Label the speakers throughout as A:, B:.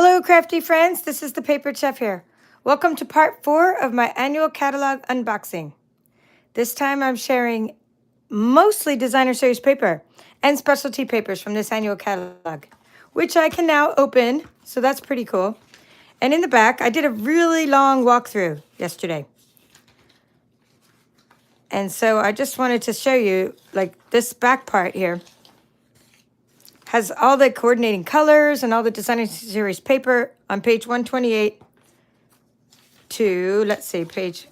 A: Hello, crafty friends. This is the Paper Chef here. Welcome to part 4 of my annual catalog unboxing. This time I'm sharing mostly designer series paper and specialty papers from this annual catalog, which I can now open, so that's pretty cool. And in the back, I did a really long walkthrough yesterday. And so I just wanted to show you, like, this back part here has all the coordinating colors and all the designer series paper on page 128 to, let's see, page,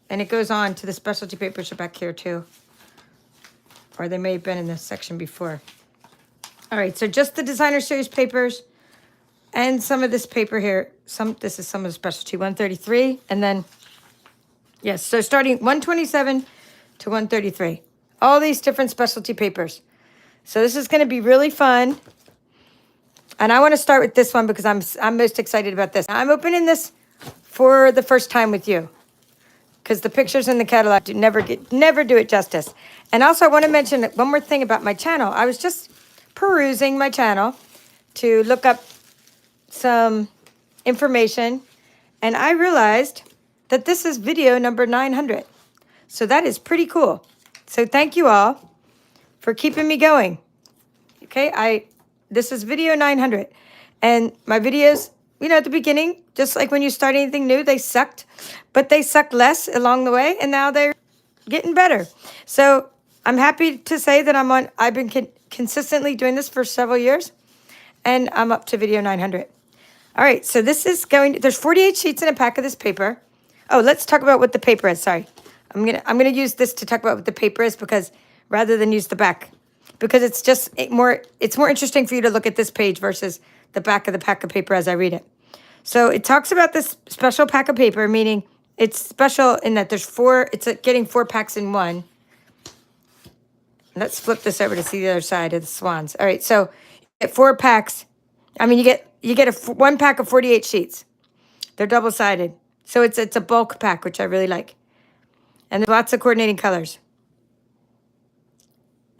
A: and it goes on to the specialty papers are back here too. Or they may have been in this section before. All right, so just the designer series papers and some of this paper here. This is some of the specialty, 133, and then, yes, so starting 127 to 133. All these different specialty papers. So this is going to be really fun. And I want to start with this one because I'm most excited about this. I'm opening this for the first time with you because the pictures in the catalog never do it justice. And also I want to mention one more thing about my channel. I was just perusing my channel to look up some information, and I realized that this is video number 900. So that is pretty cool. So thank you all for keeping me going. Okay, this is video 900. And my videos, at the beginning, just like when you start anything new, they sucked. But they sucked less along the way, and now they're getting better. So I'm happy to say that I've been consistently doing this for several years, and I'm up to video 900. All right, so this is there's 48 sheets in a pack of this paper. Oh, let's talk about what the paper is. Sorry. I'm gonna use this to talk about what the paper is because rather than use the back, because it's just more interesting for you to look at this page versus the back of the pack of paper as I read it. So it talks about this special pack of paper, meaning it's special in that it's getting 4 packs in one. Let's flip this over to see the other side of the swans. All right, so you get 4 packs. I mean, you get one pack of 48 sheets. They're double-sided. So it's a bulk pack, which I really like. And there's lots of coordinating colors.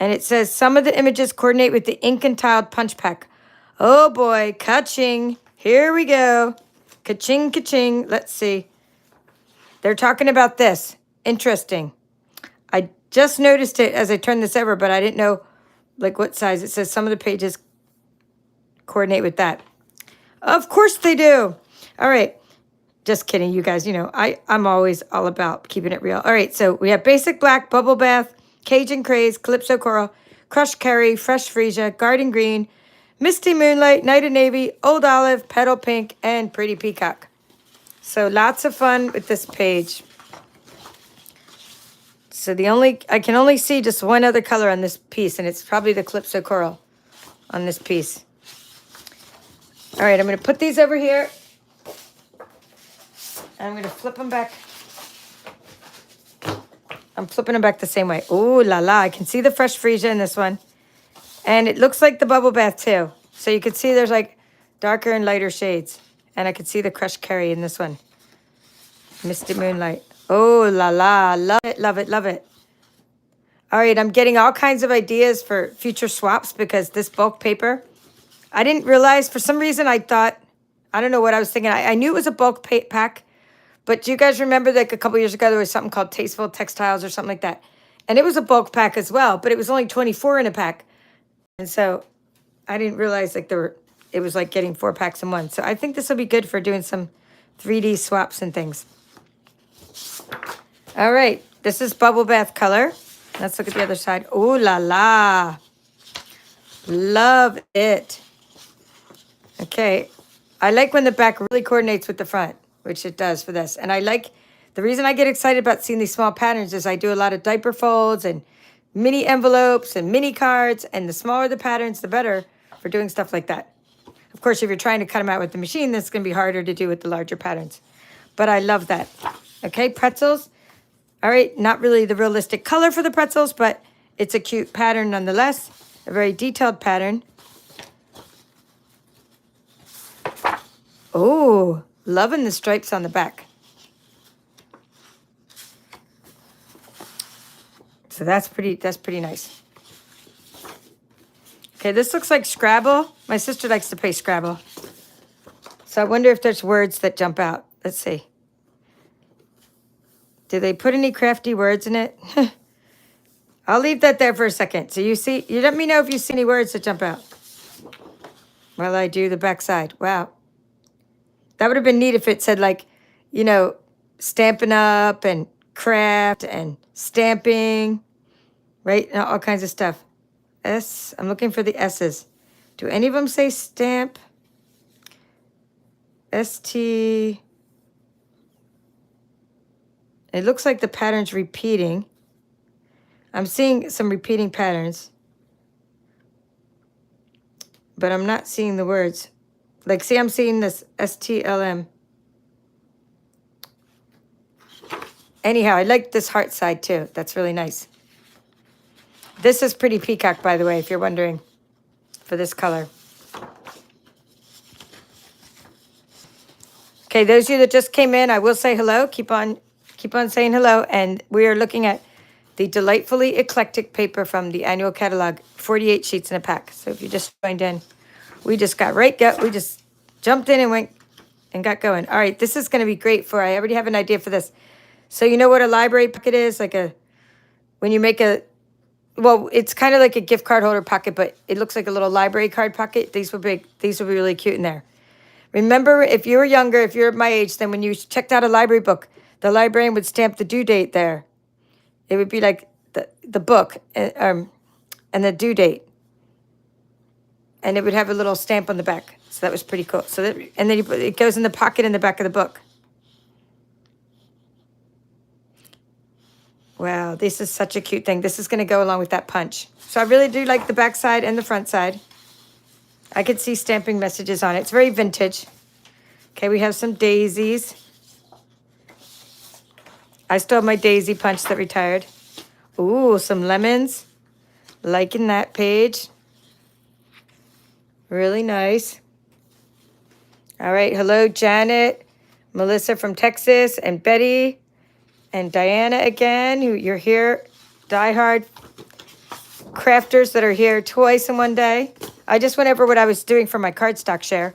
A: And it says some of the images coordinate with the ink and tiled punch pack. Oh boy, ka-ching. Here we go. Ka-ching, ka-ching. Let's see. They're talking about this. Interesting. I just noticed it as I turned this over, but I didn't know like what size. It says some of the pages coordinate with that. Of course they do. All right. Just kidding, you guys. I'm always all about keeping it real. All right, so we have Basic Black, Bubble Bath, Cajun Craze, Calypso Coral, Crushed Curry, Fresh Freesia, Garden Green, Misty Moonlight, Night of Navy, Old Olive, Petal Pink, and Pretty Peacock. So lots of fun with this page. So I can only see just one other color on this piece, and it's probably the Calypso Coral on this piece. All right, I'm going to put these over here. I'm going to flip them back. I'm flipping them back the same way. Ooh la la. I can see the Fresh Freesia in this one. And it looks like the Bubble Bath too. So you can see there's like darker and lighter shades. And I can see the Crushed Curry in this one. Misty Moonlight. Oh la la. Love it, love it, love it. All right, I'm getting all kinds of ideas for future swaps because this bulk paper, I didn't realize, for some reason I thought, I don't know what I was thinking. I knew it was a bulk pack. But do you guys remember like a couple years ago, there was something called Tasteful Textiles or something like that? And it was a bulk pack as well, but it was only 24 in a pack. And so I didn't realize like it was like getting 4 packs in one. So I think this will be good for doing some 3D swaps and things. All right, this is Bubble Bath color. Let's look at the other side. Ooh la la. Love it. Okay, I like when the back really coordinates with the front, which it does for this. And the reason I get excited about seeing these small patterns is I do a lot of diaper folds and mini envelopes and mini cards, and the smaller the patterns, the better for doing stuff like that. Of course, if you're trying to cut them out with the machine, that's going to be harder to do with the larger patterns. But I love that. Okay, pretzels. All right, not really the realistic color for the pretzels, but it's a cute pattern nonetheless. A very detailed pattern. Oh, loving the stripes on the back. So that's pretty nice. Okay, this looks like Scrabble. My sister likes to play Scrabble. So I wonder if there's words that jump out. Let's see. Do they put any crafty words in it? I'll leave that there for a second. So you let me know if you see any words that jump out while I do the back side. Wow. That would have been neat if it said like, Stampin' Up and craft and stamping, right? And all kinds of stuff. I'm looking for the S's. Do any of them say stamp? ST. It looks like the pattern's repeating. I'm seeing some repeating patterns, but I'm not seeing the words. Like, see, I'm seeing this STLM. Anyhow, I like this heart side too. That's really nice. This is pretty peacock, by the way, if you're wondering, for this color. Okay, those of you that just came in, I will say hello. Keep on saying hello. And we are looking at the Delightfully Eclectic paper from the annual catalog, 48 sheets in a pack. So if you just joined in, we just we just jumped in and went and got going. All right, this is going to be great I already have an idea for this. So you know what a library pocket is? When you make it's kind of like a gift card holder pocket, but it looks like a little library card pocket. These would be really cute in there. Remember, if you were younger, if you're my age, then when you checked out a library book, the librarian would stamp the due date there. It would be like the book and the due date. And it would have a little stamp on the back. So that was pretty cool. And then it goes in the pocket in the back of the book. Wow, this is such a cute thing. This is going to go along with that punch. So I really do like the back side and the front side. I could see stamping messages on it. It's very vintage. Okay, we have some daisies. I still have my daisy punch that retired. Ooh, some lemons. Liking that page. Really nice. All right, hello, Janet, Melissa from Texas, and Betty, and Diana again, you're here, diehard crafters that are here twice in one day. I just went over what I was doing for my cardstock share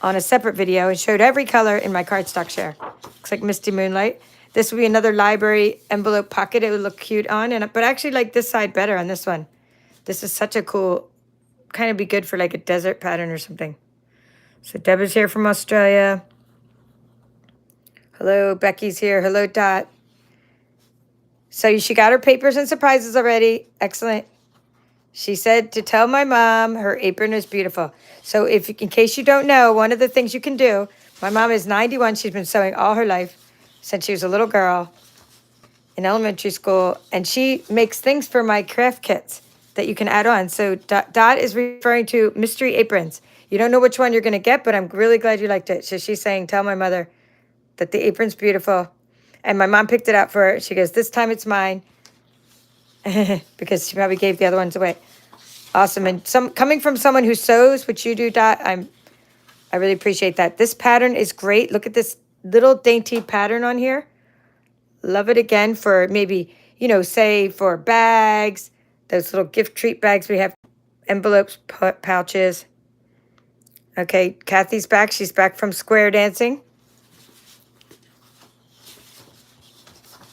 A: on a separate video and showed every color in my cardstock share. Looks like Misty Moonlight. This would be another library envelope pocket. It would look cute on, but I actually like this side better on this one. This is such a cool, kind of be good for like a desert pattern or something. So Deb is here from Australia. Hello, Becky's here. Hello, Dot. So she got her papers and surprises already. Excellent. She said to tell my mom her apron is beautiful. So in case you don't know, one of the things you can do, my mom is 91. She's been sewing all her life since she was a little girl in elementary school. And she makes things for my craft kits that you can add on. So Dot is referring to mystery aprons. You don't know which one you're going to get, but I'm really glad you liked it. So she's saying, tell my mother that the apron's beautiful. And my mom picked it out for her. She goes, this time it's mine. Because she probably gave the other ones away. Awesome. And coming from someone who sews, which you do, Dot, I really appreciate that. This pattern is great. Look at this little dainty pattern on here. Love it again for maybe, say for bags, those little gift treat bags we have, envelopes, pouches. Okay, Kathy's back. She's back from square dancing.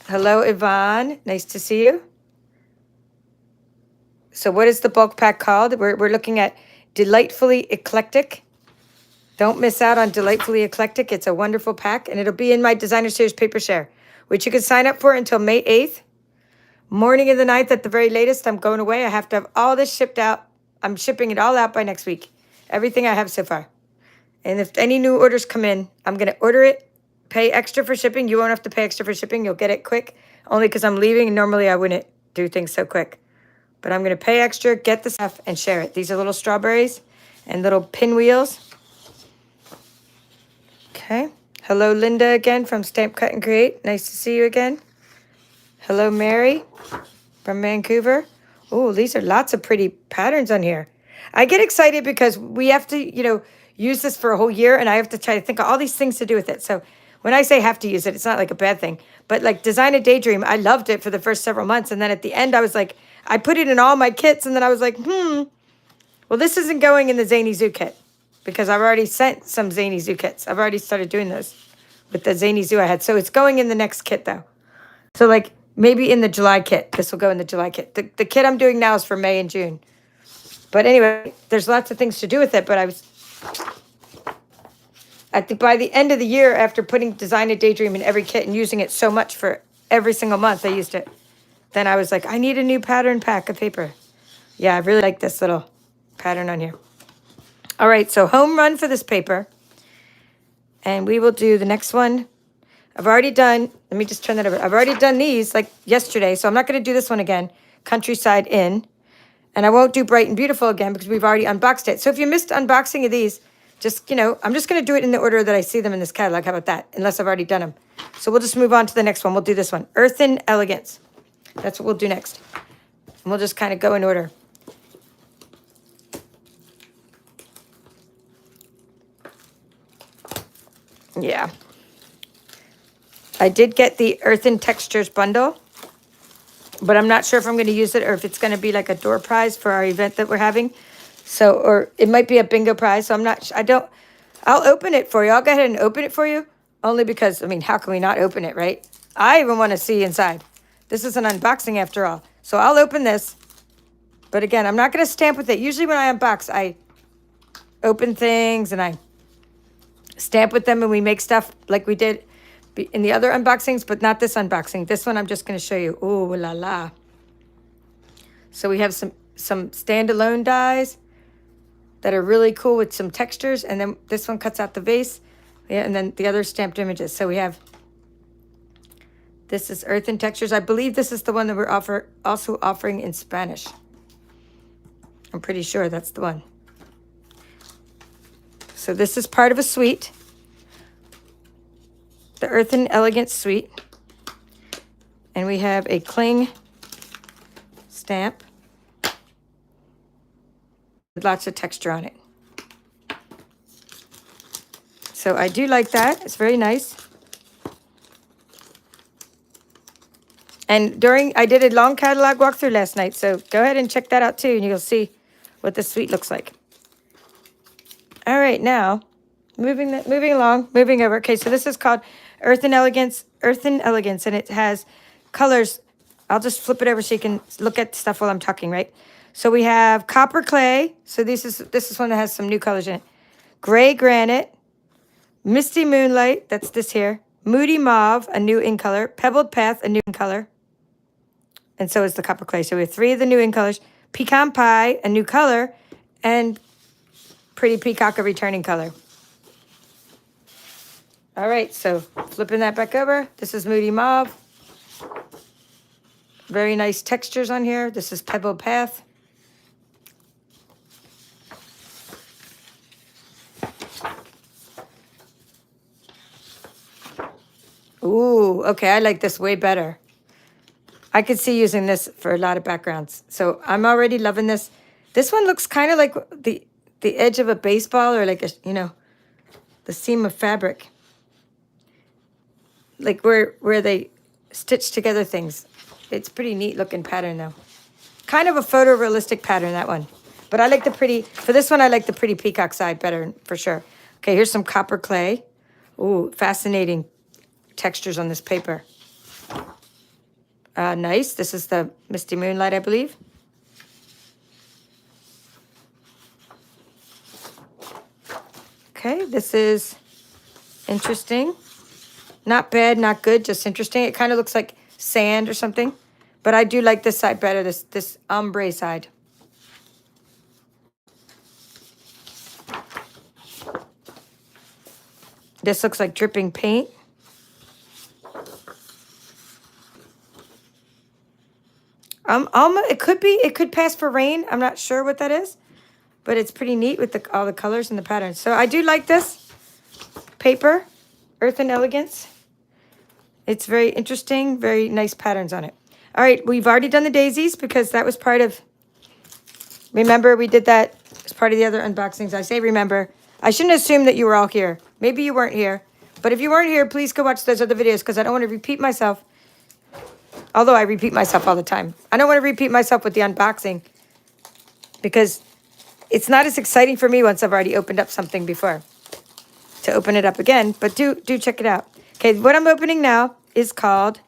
A: Hello, Yvonne. Nice to see you. So what is the bulk pack called? We're looking at Delightfully Eclectic. Don't miss out on Delightfully Eclectic. It's a wonderful pack, and it'll be in my Designer Series paper share, which you can sign up for until May 8th. Morning of the 9th at the very latest. I'm going away. I have to have all this shipped out. I'm shipping it all out by next week. Everything I have so far. And if any new orders come in, I'm going to order it, pay extra for shipping. You won't have to pay extra for shipping. You'll get it quick, only because I'm leaving, and normally I wouldn't do things so quick. But I'm going to pay extra, get the stuff, and share it. These are little strawberries and little pinwheels. Okay. Hello, Linda, again from Stamp, Cut, and Create. Nice to see you again. Hello, Mary from Vancouver. Oh, these are lots of pretty patterns on here. I get excited because we have to, use this for a whole year, and I have to try to think of all these things to do with it. So when I say have to use it, it's not like a bad thing. But like Design a Daydream, I loved it for the first several months. And then at the end, I was like, I put it in all my kits, and then I was like, well, this isn't going in the Zany Zoo kit. because I've already sent some Zany Zoo kits. I've already started doing those with the Zany Zoo I had. So it's going in the next kit though. So like maybe in the July kit. This will go in the July kit. The kit I'm doing now is for May and June. But anyway, there's lots of things to do with it. But I think by the end of the year, after putting Design a Daydream in every kit and using it so much for every single month I used it, then I was like, I need a new pattern pack of paper. Yeah, I really like this little pattern on here. All right, so home run for this paper. And we will do the next one. I've already done, let me just turn that over. I've already done these like yesterday, so I'm not going to do this one again. Countryside Inn. And I won't do Bright and Beautiful again because we've already unboxed it. So if you missed unboxing of these, just, you know, I'm just going to do it in the order that I see them in this catalog. How about that? Unless I've already done them. So we'll just move on to the next one. We'll do this one. Earthen Elegance. That's what we'll do next. And we'll just kind of go in order. Yeah. I did get the Earthen Textures bundle, but I'm not sure if I'm going to use it or if it's going to be like a door prize for our event that we're having. So, or it might be a bingo prize. So I'm not, I'll open it for you. I'll go ahead and open it for you only because, I mean, how can we not open it, right? I even want to see inside. This is an unboxing after all. So I'll open this. But again, I'm not going to stamp with it. Usually when I unbox, I open things and I stamp with them and we make stuff like we did in the other unboxings, but not this unboxing. This one I'm just going to show you. Ooh la la. So we have some standalone dies that are really cool with some textures, and then this one cuts out the vase, yeah, and then the other stamped images. So we have, this is Earthen Textures. I believe this is the one that we're also offering in Spanish. I'm pretty sure that's the one. So this is part of a suite. The Earthen Elegance suite. And we have a cling stamp with lots of texture on it. So I do like that. It's very nice. And I did a long catalog walkthrough last night, so go ahead and check that out too, and you'll see what the suite looks like. All right, now, moving over. Okay, so this is called Earthen Elegance, and it has colors. I'll just flip it over so you can look at stuff while I'm talking, right? So we have Copper Clay. So this is one that has some new colors in it. Gray Granite, Misty Moonlight, that's this here. Moody Mauve, a new in color. Pebbled Path, a new in color. And so is the Copper Clay. So we have 3 of the new in colors. Pecan Pie, a new color. And Pretty Peacock, a returning color. All right, so flipping that back over. This is Moody Mauve. Very nice textures on here. This is Pebbled Path. Ooh, okay, I like this way better. I could see using this for a lot of backgrounds. So I'm already loving this. This one looks kind of like the edge of a baseball, or like a, you know, the seam of fabric. Like where they stitch together things. It's pretty neat looking pattern though. Kind of a photorealistic pattern, that one. But I like for this one, I like the Pretty Peacock side better for sure. Okay, here's some Copper Clay. Ooh, fascinating textures on this paper. Nice. This is the Misty Moonlight, I believe. Okay, this is interesting. Not bad, not good, just interesting. It kind of looks like sand or something. But I do like this side better, this ombre side. This looks like dripping paint. It could pass for rain. I'm not sure what that is, but it's pretty neat with all the colors and the patterns. So I do like this paper, Earthen Elegance. It's very interesting, very nice patterns on it. All right, we've already done the daisies because that was part of, remember we did that as part of the other unboxings. I say remember. I shouldn't assume that you were all here. Maybe you weren't here. But if you weren't here, please go watch those other videos because I don't want to repeat myself. Although I repeat myself all the time. I don't want to repeat myself with the unboxing because it's not as exciting for me once I've already opened up something before to open it up again, but do check it out. Okay, what I'm opening now is called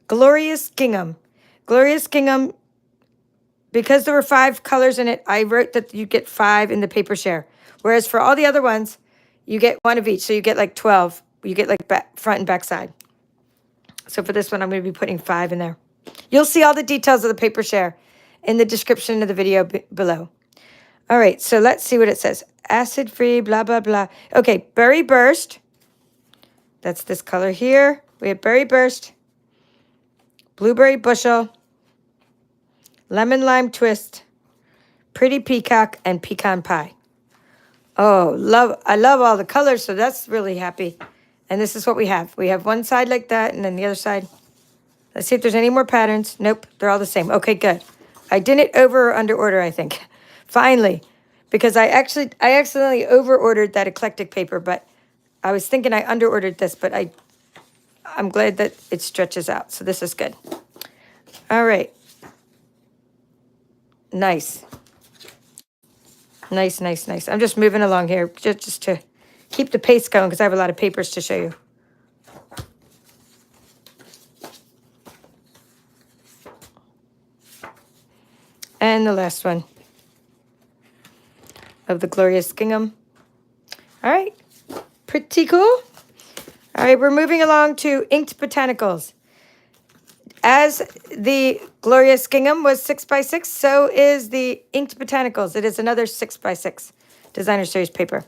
A: Glorious Gingham. Glorious Gingham, because there were 5 colors in it, I wrote that you get 5 in the paper share. Whereas for all the other ones, you get 1 of each. So you get like 12. You get like front and back side. So for this one, I'm going to be putting 5 in there. You'll see all the details of the paper share in the description of the video below. All right, so let's see what it says. Acid-free, blah, blah, blah. Okay, Berry Burst. That's this color here. We have Berry Burst, Blueberry Bushel, Lemon Lime Twist, Pretty Peacock, and Pecan Pie. Oh, I love all the colors, so that's really happy. And this is what we have. We have one side like that, and then the other side. Let's see if there's any more patterns. Nope, they're all the same. Okay, good. I didn't over or under order, I think. Finally, because I accidentally over ordered that Eclectic paper, but I was thinking I under ordered this, but I'm glad that it stretches out. So this is good. All right. Nice. Nice, nice, nice. I'm just moving along here just to keep the pace going because I have a lot of papers to show you. And the last one of the Glorious Gingham. All right, pretty cool. All right, we're moving along to Inked Botanicals. As the Glorious Gingham was 6x6, so is the Inked Botanicals. It is another 6x6 designer series paper.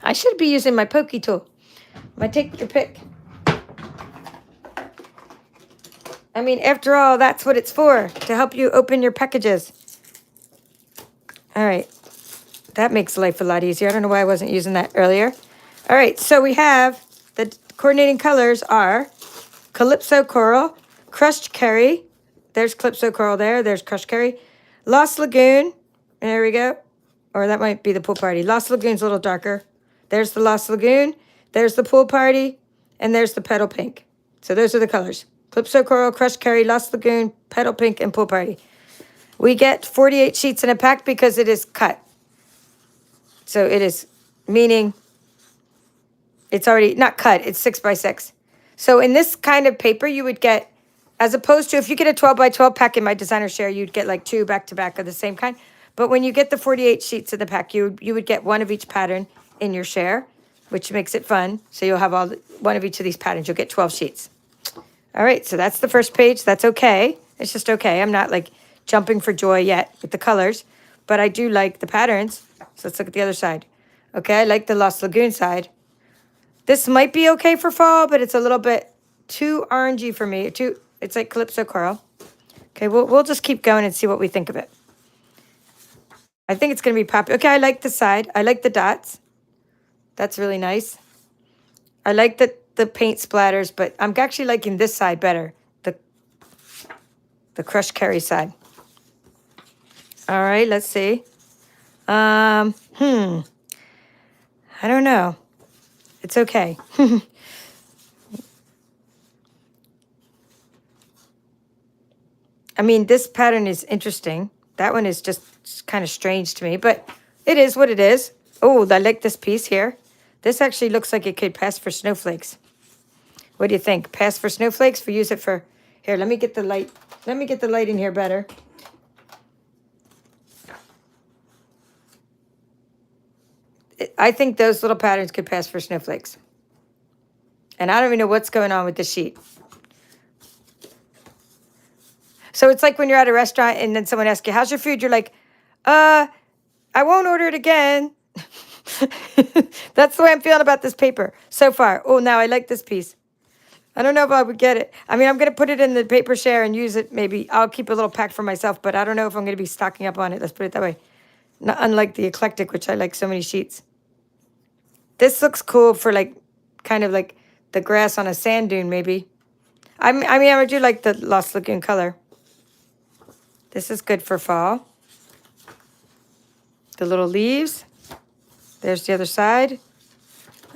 A: I should be using my pokey tool. My take your pick. I mean, after all, that's what it's for, to help you open your packages. All right. That makes life a lot easier. I don't know why I wasn't using that earlier. All right, so we have the coordinating colors are Calypso Coral, Crushed Curry. There's Calypso Coral there. There's Crushed Curry. Lost Lagoon. There we go. Or that might be the Pool Party. Lost Lagoon's a little darker. There's the Lost Lagoon. There's the Pool Party. And there's the Petal Pink. So those are the colors. Calypso Coral, Crushed Curry, Lost Lagoon, Petal Pink, and Pool Party. We get 48 sheets in a pack because it is cut. So it is, meaning it's already, not cut, it's 6x6. So in this kind of paper, you would get, as opposed to if you get a 12x12 pack in my designer share, you'd get like 2 back-to-back of the same kind. But when you get the 48 sheets in the pack, you would get 1 of each pattern in your share, which makes it fun. So you'll have 1 of each of these patterns. You'll get 12 sheets. All right, so that's the first page. That's okay. It's just okay. I'm not like jumping for joy yet with the colors, but I do like the patterns. So let's look at the other side. Okay, I like the Lost Lagoon side. This might be okay for fall, but it's a little bit too orangey for me. It's like Calypso Coral. Okay, we'll just keep going and see what we think of it. I think it's going to be popular. Okay, I like the side. I like the dots. That's really nice. I like the paint splatters, but I'm actually liking this side better, the Crushed Curry side. All right, let's see. I don't know. It's okay. I mean, this pattern is interesting. That one is just kind of strange to me, but it is what it is. Oh, I like this piece here. This actually looks like it could pass for snowflakes. What do you think? Pass for snowflakes? For use it for... Here, let me get the light. Let me get the light in here better. I think those little patterns could pass for snowflakes. And I don't even know what's going on with this sheet. So it's like when you're at a restaurant and then someone asks you, how's your food? You're like, I won't order it again. That's the way I'm feeling about this paper so far. Oh, now I like this piece. I don't know if I would get it. I mean, I'm going to put it in the paper share and use it. Maybe I'll keep a little pack for myself, but I don't know if I'm going to be stocking up on it. Let's put it that way. Not unlike the Eclectic, which I like so many sheets. This looks cool for like, kind of like the grass on a sand dune, maybe. I mean, I do like the Lost Lagoon color. This is good for fall. The little leaves. There's the other side.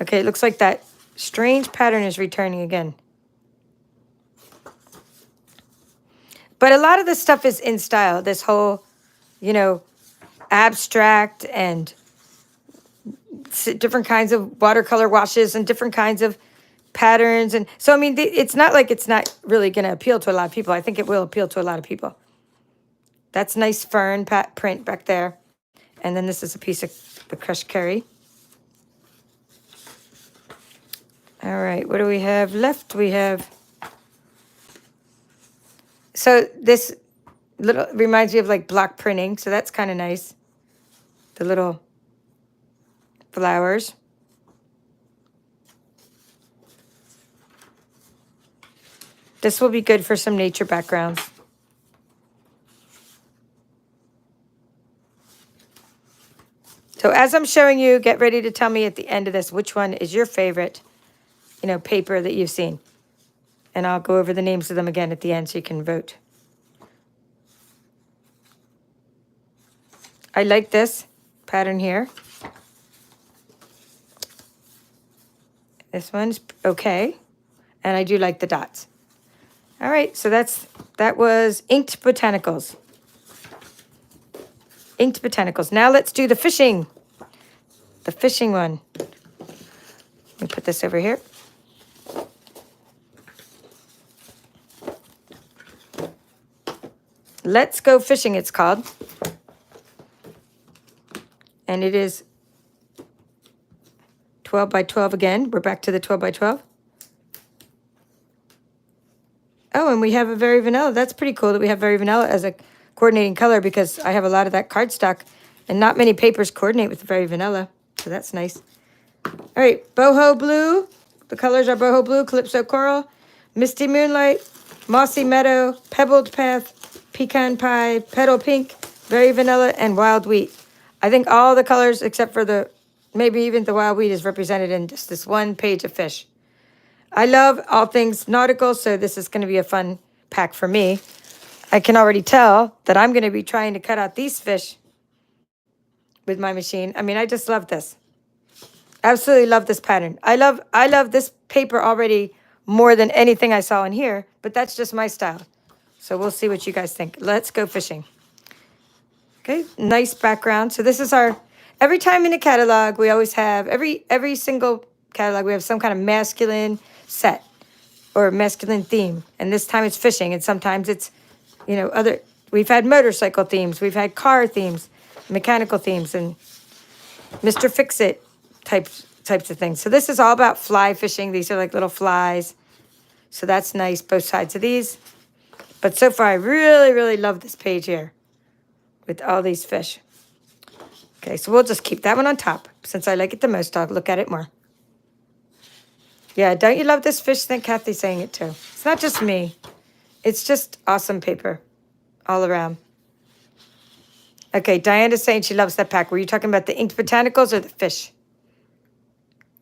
A: Okay, it looks like that strange pattern is returning again. But a lot of this stuff is in style. This whole, you know, abstract and different kinds of watercolor washes and different kinds of patterns. And so, I mean, it's not like it's not really going to appeal to a lot of people. I think it will appeal to a lot of people. That's nice fern print back there. And then this is a piece of the crushed curry. All right, what do we have left? We have, so this little reminds me of like block printing. So that's kind of nice. The little flowers. This will be good for some nature backgrounds. So as I'm showing you, get ready to tell me at the end of this which one is your favorite, paper that you've seen. And I'll go over the names of them again at the end so you can vote. I like this pattern here. This one's okay. And I do like the dots. All right, so that was Inked Botanicals. Inked Botanicals. Now let's do the fishing. The fishing one. Let me put this over here. Let's Go Fishing, it's called. And it is 12 by 12 again. We're back to the 12 by 12. Oh, and we have a Very Vanilla. That's pretty cool that we have Very Vanilla as a coordinating color because I have a lot of that cardstock and not many papers coordinate with Very Vanilla. So that's nice. All right, Boho Blue. The colors are Boho Blue, Calypso Coral, Misty Moonlight, Mossy Meadow, Pebbled Path, Pecan Pie, Petal Pink, Very Vanilla, and Wild Wheat. I think all the colors except for maybe even the wild wheat is represented in just this one page of fish. I love all things nautical, so this is going to be a fun pack for me. I can already tell that I'm going to be trying to cut out these fish with my machine. I mean, I just love this. Absolutely love this pattern. I love this paper already more than anything I saw in here, but that's just my style. So we'll see what you guys think. Let's go fishing. Okay, nice background. So this is every time in a catalog, we always have, every single catalog, we have some kind of masculine set or masculine theme. And this time it's fishing, and sometimes it's, we've had motorcycle themes, we've had car themes, mechanical themes, and Mr. Fix-It types of things. So this is all about fly fishing. These are like little flies. So that's nice, both sides of these. But so far, I really, really love this page here with all these fish. Okay, so we'll just keep that one on top. Since I like it the most, I'll look at it more. Yeah, don't you love this fish? I think Kathy's saying it too. It's not just me. It's just awesome paper all around. Okay, Diana's saying she loves that pack. Were you talking about the Inked Botanicals or the fish?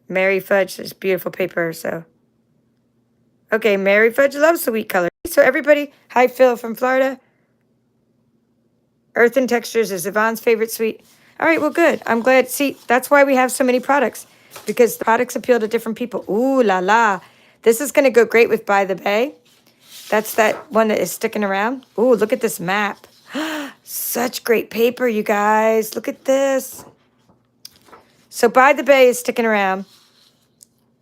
A: Mary Fudge is beautiful paper, so. Okay, Mary Fudge loves the wheat color. So everybody, hi Phil from Florida. Earth and Textures is Yvonne's favorite sweet. All right, well, good. I'm glad. See, that's why we have so many products, because the products appeal to different people. Ooh la la. This is going to go great with By the Bay. That's that one that is sticking around. Ooh, look at this map. Such great paper, you guys. Look at this. So By the Bay is sticking around,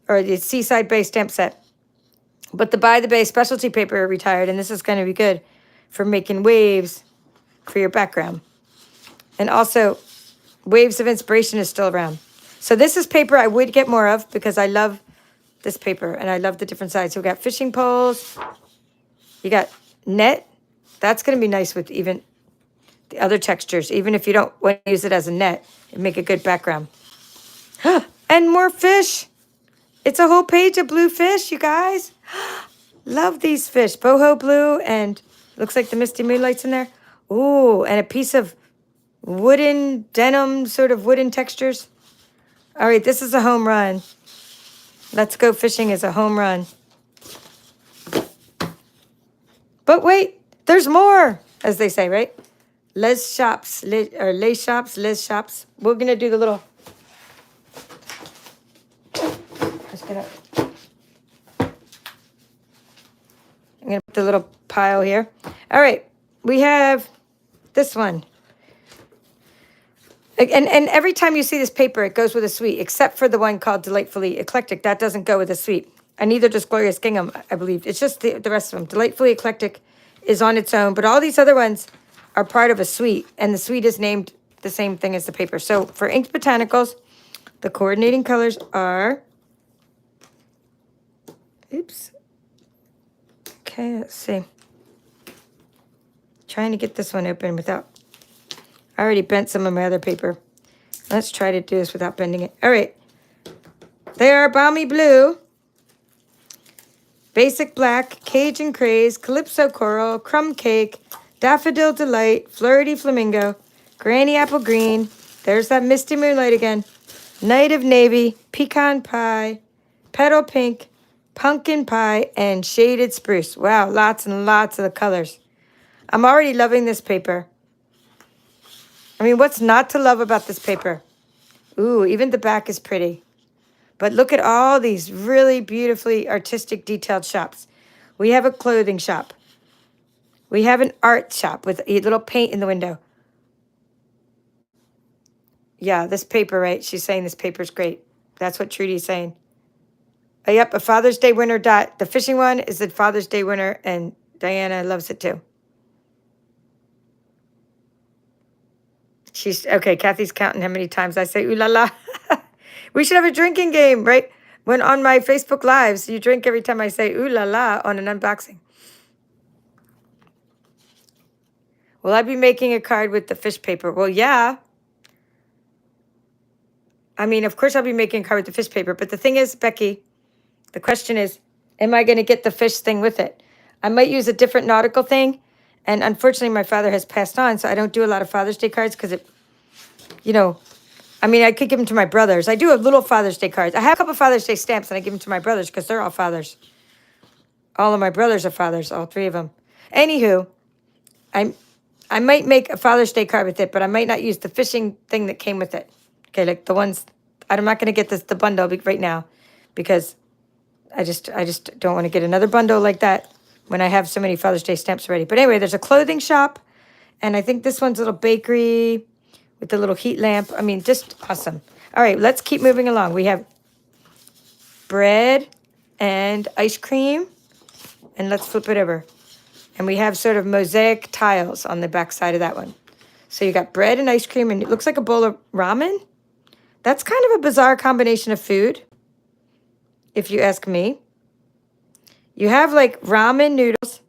A: or the Seaside Bay stamp set. But the By the Bay specialty paper retired, and this is going to be good for making waves for your background. And also, Waves of Inspiration is still around. So this is paper I would get more of because I love this paper, and I love the different sides. So we got fishing poles. You got net. That's going to be nice with even the other textures. Even if you don't want to use it as a net, it'd make a good background. And more fish. It's a whole page of blue fish, you guys. Love these fish. Boho blue, and looks like the Misty Moonlight's in there. Ooh, and a piece of wooden denim, sort of wooden textures. All right, this is a home run. Let's Go Fishing is a home run. But wait, there's more, as they say, right? Les Shops. We're going to do the little... I'm going to put the little pile here. All right, we have this one. And every time you see this paper, it goes with a suite, except for the one called Delightfully Eclectic. That doesn't go with a suite. And neither does Glorious Gingham, I believe. It's just the rest of them. Delightfully Eclectic is on its own, but all these other ones are part of a suite, and the suite is named the same thing as the paper. So for Inked Botanicals, the coordinating colors are, oops. Okay, let's see. Trying to get this one open without, I already bent some of my other paper. Let's try to do this without bending it. All right. They are Balmy Blue, Basic Black, Cajun Craze, Calypso Coral, Crumb Cake, Daffodil Delight, Flirty Flamingo, Granny Apple Green, there's that Misty Moonlight again, Night of Navy, Pecan Pie, Petal Pink, Pumpkin Pie, and Shaded Spruce. Wow, lots and lots of the colors. I'm already loving this paper. I mean, what's not to love about this paper? Ooh, even the back is pretty. But look at all these really beautifully artistic detailed shops. We have a clothing shop. We have an art shop with a little paint in the window. Yeah, this paper, right? She's saying this paper's great. That's what Trudy's saying. Yep, a Father's Day winner. The fishing one is the Father's Day winner, and Diana loves it too. She's, okay, Kathy's counting how many times I say, ooh la la. We should have a drinking game, right? When on my Facebook Lives, you drink every time I say, ooh la la, on an unboxing. Will I be making a card with the fish paper? Well, yeah. I mean, of course I'll be making a card with the fish paper. But the thing is, Becky, the question is, am I going to get the fish thing with it? I might use a different nautical thing. And unfortunately, my father has passed on, so I don't do a lot of Father's Day cards because it, you know, I mean, I could give them to my brothers. I do have little Father's Day cards. I have a couple Father's Day stamps, and I give them to my brothers because they're all fathers. All of my brothers are fathers, all three of them. Anywho, I might make a Father's Day card with it, but I might not use the fishing thing that came with it. Okay, like the ones, I'm not going to get the bundle right now because I just don't want to get another bundle like that when I have so many Father's Day stamps already. But anyway, there's a clothing shop, and I think this one's a little bakery with the little heat lamp. I mean, just awesome. All right, let's keep moving along. We have bread and ice cream, and let's flip it over. And we have sort of mosaic tiles on the back side of that one. So you got bread and ice cream, and it looks like a bowl of ramen. That's kind of a bizarre combination of food, if you ask me. You have like ramen noodles,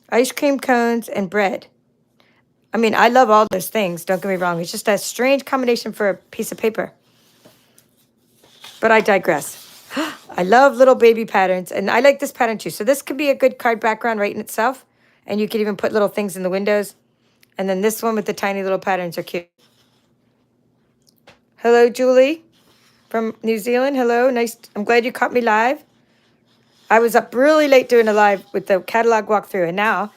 A: ice cream cones, and bread. I mean, I love all those things, don't get me wrong. It's just a strange combination for a piece of paper. But I digress. I love little baby patterns, and I like this pattern too. So this could be a good card background right in itself, and you could even put little things in the windows. And then this one with the tiny little patterns are cute. Hello, Julie from New Zealand. Hello, nice. I'm glad you caught me live. I was up really late doing a live with the catalog walkthrough, and now,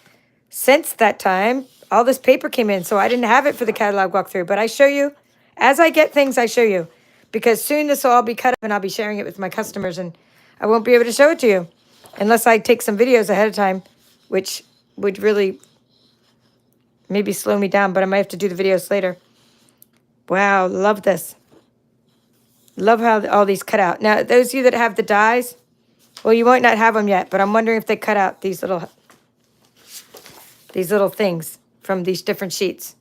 A: since that time, all this paper came in, so I didn't have it for the catalog walkthrough, but I show you. As I get things, I show you. Because soon this will all be cut up, and I'll be sharing it with my customers, and I won't be able to show it to you unless I take some videos ahead of time, which would really maybe slow me down, but I might have to do the videos later. Wow, love this. Love how all these cut out. Now, those of you that have the dies, well, you might not have them yet, but I'm wondering if they cut out these little things from these different sheets,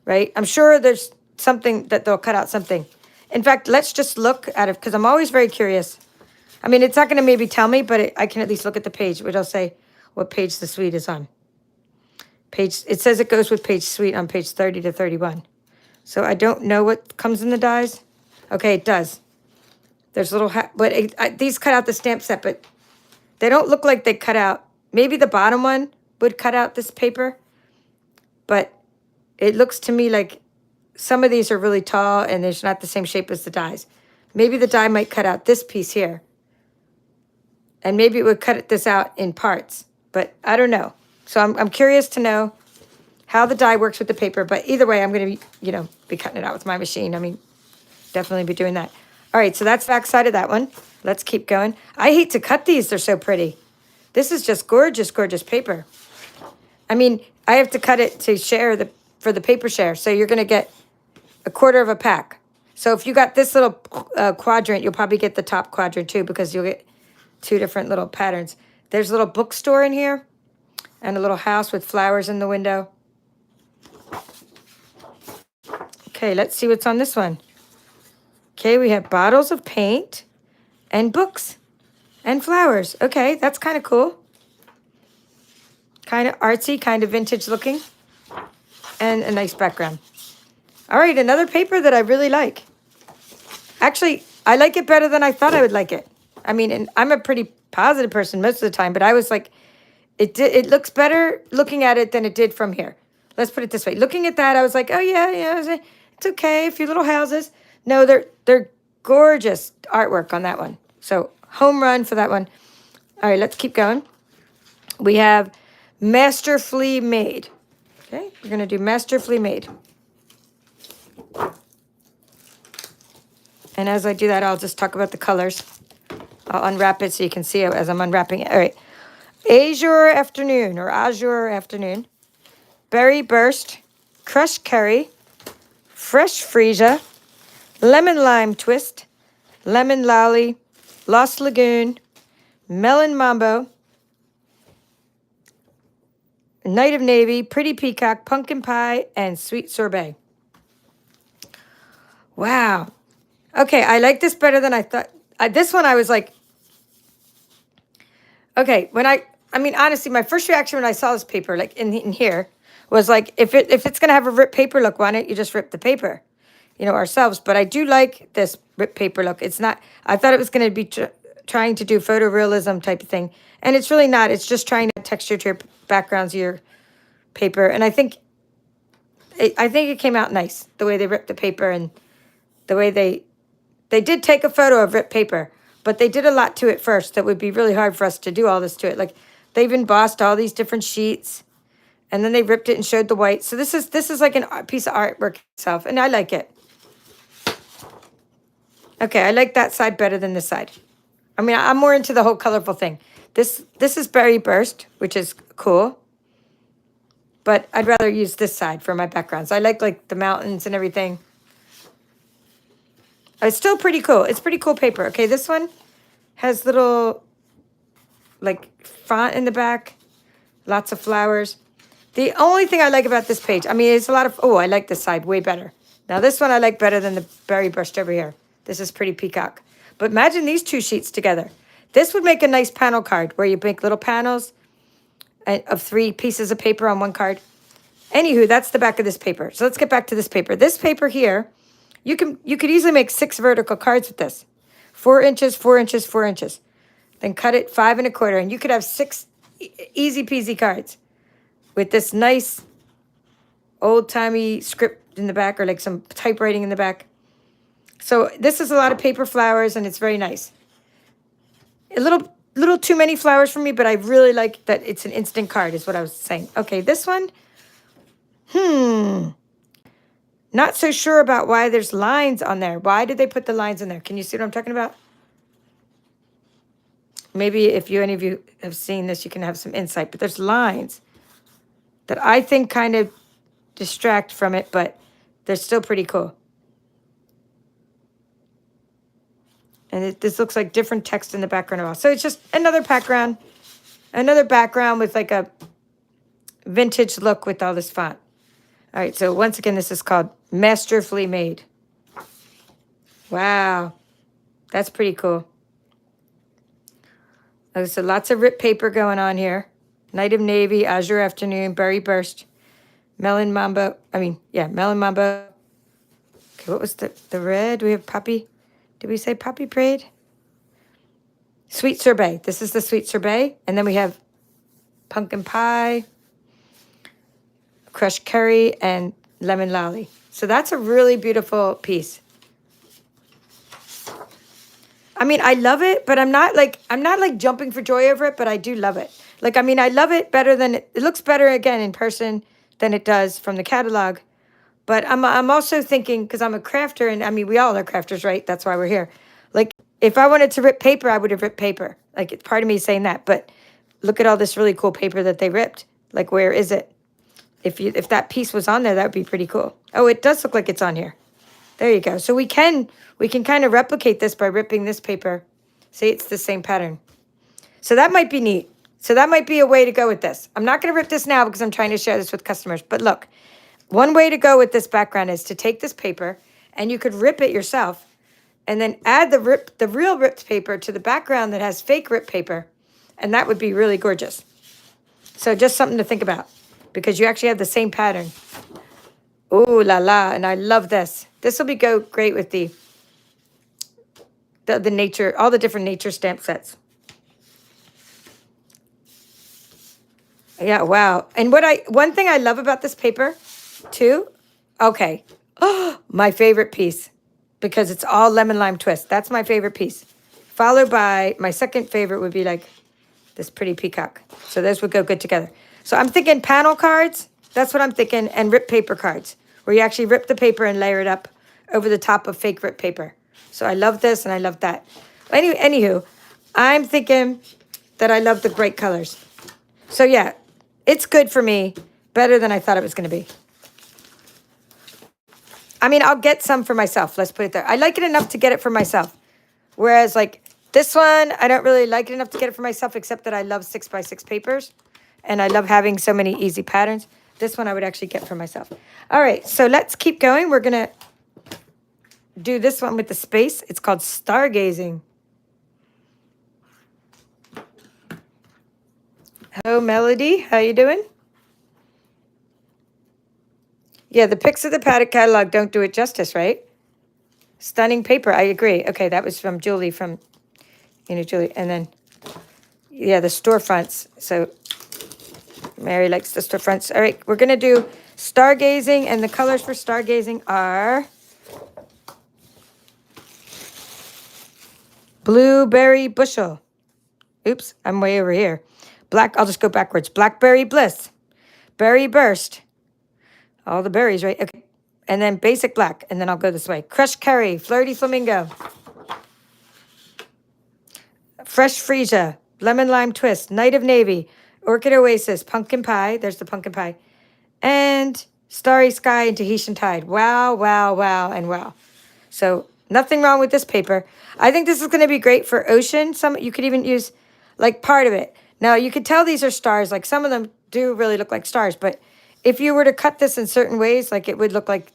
A: right? I'm sure there's something that they'll cut out something. In fact, let's just look at it because I'm always very curious. I mean, it's not going to maybe tell me, but I can at least look at the page, which will say what page the suite is on. It says it goes with page suite on page 30 to 31. So I don't know what comes in the dies. Okay, it does. There's little, these cut out the stamp set, but they don't look like they cut out. Maybe the bottom one would cut out this paper, but it looks to me like some of these are really tall and there's not the same shape as the dies. Maybe the die might cut out this piece here. And maybe it would cut this out in parts, but I don't know. So I'm curious to know how the die works with the paper, but either way, I'm going to, be cutting it out with my machine. I mean, definitely be doing that. All right, so that's the back side of that one. Let's keep going. I hate to cut these. They're so pretty. This is just gorgeous, gorgeous paper. I mean, I have to cut it to share for the paper share. So you're going to get a quarter of a pack. So if you got this little quadrant, you'll probably get the top quadrant too, because you'll get two different little patterns. There's a little bookstore in here and a little house with flowers in the window. Okay, let's see what's on this one. Okay, we have bottles of paint and books and flowers. Okay, that's kind of cool. Kind of artsy, kind of vintage looking, and a nice background. All right, another paper that I really like. Actually, I like it better than I thought I would like it. I mean, and I'm a pretty positive person most of the time, but I was like, it looks better looking at it than it did from here. Let's put it this way. Looking at that, I was like, oh yeah, it's okay. A few little houses. No, they're gorgeous artwork on that one. So home run for that one. All right, let's keep going. We have Masterfully Made. Okay, we're gonna do Masterfully Made. And as I do that, I'll just talk about the colors. I'll unwrap it so you can see it as I'm unwrapping it. All right. Azure Afternoon or Azure Afternoon. Berry Burst. Crushed Curry. Fresh Freesia. Lemon Lime Twist. Lemon Lolly. Lost Lagoon. Melon Mambo. Night of Navy. Pretty Peacock. Pumpkin Pie. And Sweet Sorbet. Wow. Okay, I like this better than I thought. This one I was like, okay, I mean, honestly, my first reaction when I saw this paper, like in here, was like, if it's going to have a ripped paper look, why don't you just rip the paper, ourselves? But I do like this ripped paper look. It's not, I thought it was going to be trying to do photorealism type of thing. And it's really not. It's just trying to add texture to your backgrounds of your paper. And I think it came out nice, the way they ripped the paper and the way they did take a photo of ripped paper, but they did a lot to it first that would be really hard for us to do all this to it. Like, they've embossed all these different sheets, and then they ripped it and showed the white. So this is like a piece of artwork itself, and I like it. Okay, I like that side better than this side. I mean, I'm more into the whole colorful thing. This is Berry Burst, which is cool, but I'd rather use this side for my backgrounds. I like the mountains and everything. It's still pretty cool. It's pretty cool paper. Okay, this one has little, like, font in the back. Lots of flowers. The only thing I like about this page, I mean, it's a lot of, I like this side way better. Now, this one I like better than the Berry Burst over here. This is Pretty Peacock. But imagine these two sheets together. This would make a nice panel card where you make little panels of 3 pieces of paper on one card. Anywho, that's the back of this paper. So let's get back to this paper. This paper here, you could easily make 6 vertical cards with this. 4 inches, 4 inches, 4 inches. Then cut it 5 1/4, and you could have 6 easy peasy cards with this nice old-timey script in the back, or like some typewriting in the back. So this is a lot of paper flowers, and it's very nice. A little too many flowers for me, but I really like that it's an instant card is what I was saying. Okay, this one, not so sure about why there's lines on there. Why did they put the lines in there? Can you see what I'm talking about? Maybe if any of you have seen this, you can have some insight. But there's lines that I think kind of distract from it, but they're still pretty cool. And this looks like different text in the background of all. So it's just another background with like a vintage look with all this font. All right, so once again, this is called Masterfully Made. Wow, that's pretty cool. Oh, so lots of ripped paper going on here. Night of Navy, Azure Afternoon, Berry Burst, Melon Mambo. Melon Mambo. Okay, what was the red? We have Poppy. Did we say Poppy Parade? Sweet Sorbet. This is the Sweet Sorbet. And then we have Pumpkin Pie, Crushed Curry, and Lemon Lolly. So that's a really beautiful piece. I mean, I love it, but I'm not like jumping for joy over it, but I do love it. Like, I mean, I love it better than it looks better again in person than it does from the catalog. But I'm also thinking, because I'm a crafter, and I mean, we all are crafters, right? That's why we're here. Like, if I wanted to rip paper, I would have ripped paper. Like, it's part of me saying that, but look at all this really cool paper that they ripped. Like, where is it? If that piece was on there, that would be pretty cool. Oh, it does look like it's on here. There you go. So we can kind of replicate this by ripping this paper. See, it's the same pattern. So that might be neat. So that might be a way to go with this. I'm not going to rip this now because I'm trying to share this with customers. But look, one way to go with this background is to take this paper and you could rip it yourself and then add the real ripped paper to the background that has fake ripped paper. And that would be really gorgeous. So just something to think about because you actually have the same pattern. Ooh la la, and I love this. This will go great with the nature, all the different nature stamp sets. Yeah, wow. And one thing I love about this paper too, okay. Oh, my favorite piece because it's all lemon lime twist. That's my favorite piece. Followed by my second favorite would be like this pretty peacock. So those would go good together. So I'm thinking panel cards. That's what I'm thinking. And rip paper cards where you actually rip the paper and layer it up over the top of fake rip paper. So I love this and I love that. Anywho, I'm thinking that I love the bright colors. So yeah, it's good for me. Better than I thought it was going to be. I mean, I'll get some for myself. Let's put it there. I like it enough to get it for myself. Whereas like this one, I don't really like it enough to get it for myself, except that I love 6x6 papers. And I love having so many easy patterns. This one I would actually get for myself. All right, so let's keep going. We're going to do this one with the space. It's called Stargazing. Hello, Melody. How you doing? Yeah, the pics of the pattern catalog don't do it justice, right? Stunning paper. I agree. Okay, that was from Julie from, Julie. And then, yeah, the storefronts. So Mary likes the storefronts. All right, we're going to do Stargazing. And the colors for Stargazing are Blueberry Bushel. Oops, I'm way over here. I'll just go backwards. Blackberry Bliss. Berry Burst. All the berries, right? Okay. And then Basic Black. And then I'll go this way. Crushed Curry. Flirty Flamingo. Fresh Freesia. Lemon Lime Twist. Night of Navy. Orchid Oasis. Pumpkin Pie. There's the pumpkin pie. And Starry Sky and Tahitian Tide. Wow, wow, wow, and wow. So nothing wrong with this paper. I think this is going to be great for ocean. You could even use like part of it. Now, you could tell these are stars. Like some of them do really look like stars. But if you were to cut this in certain ways, like it would look like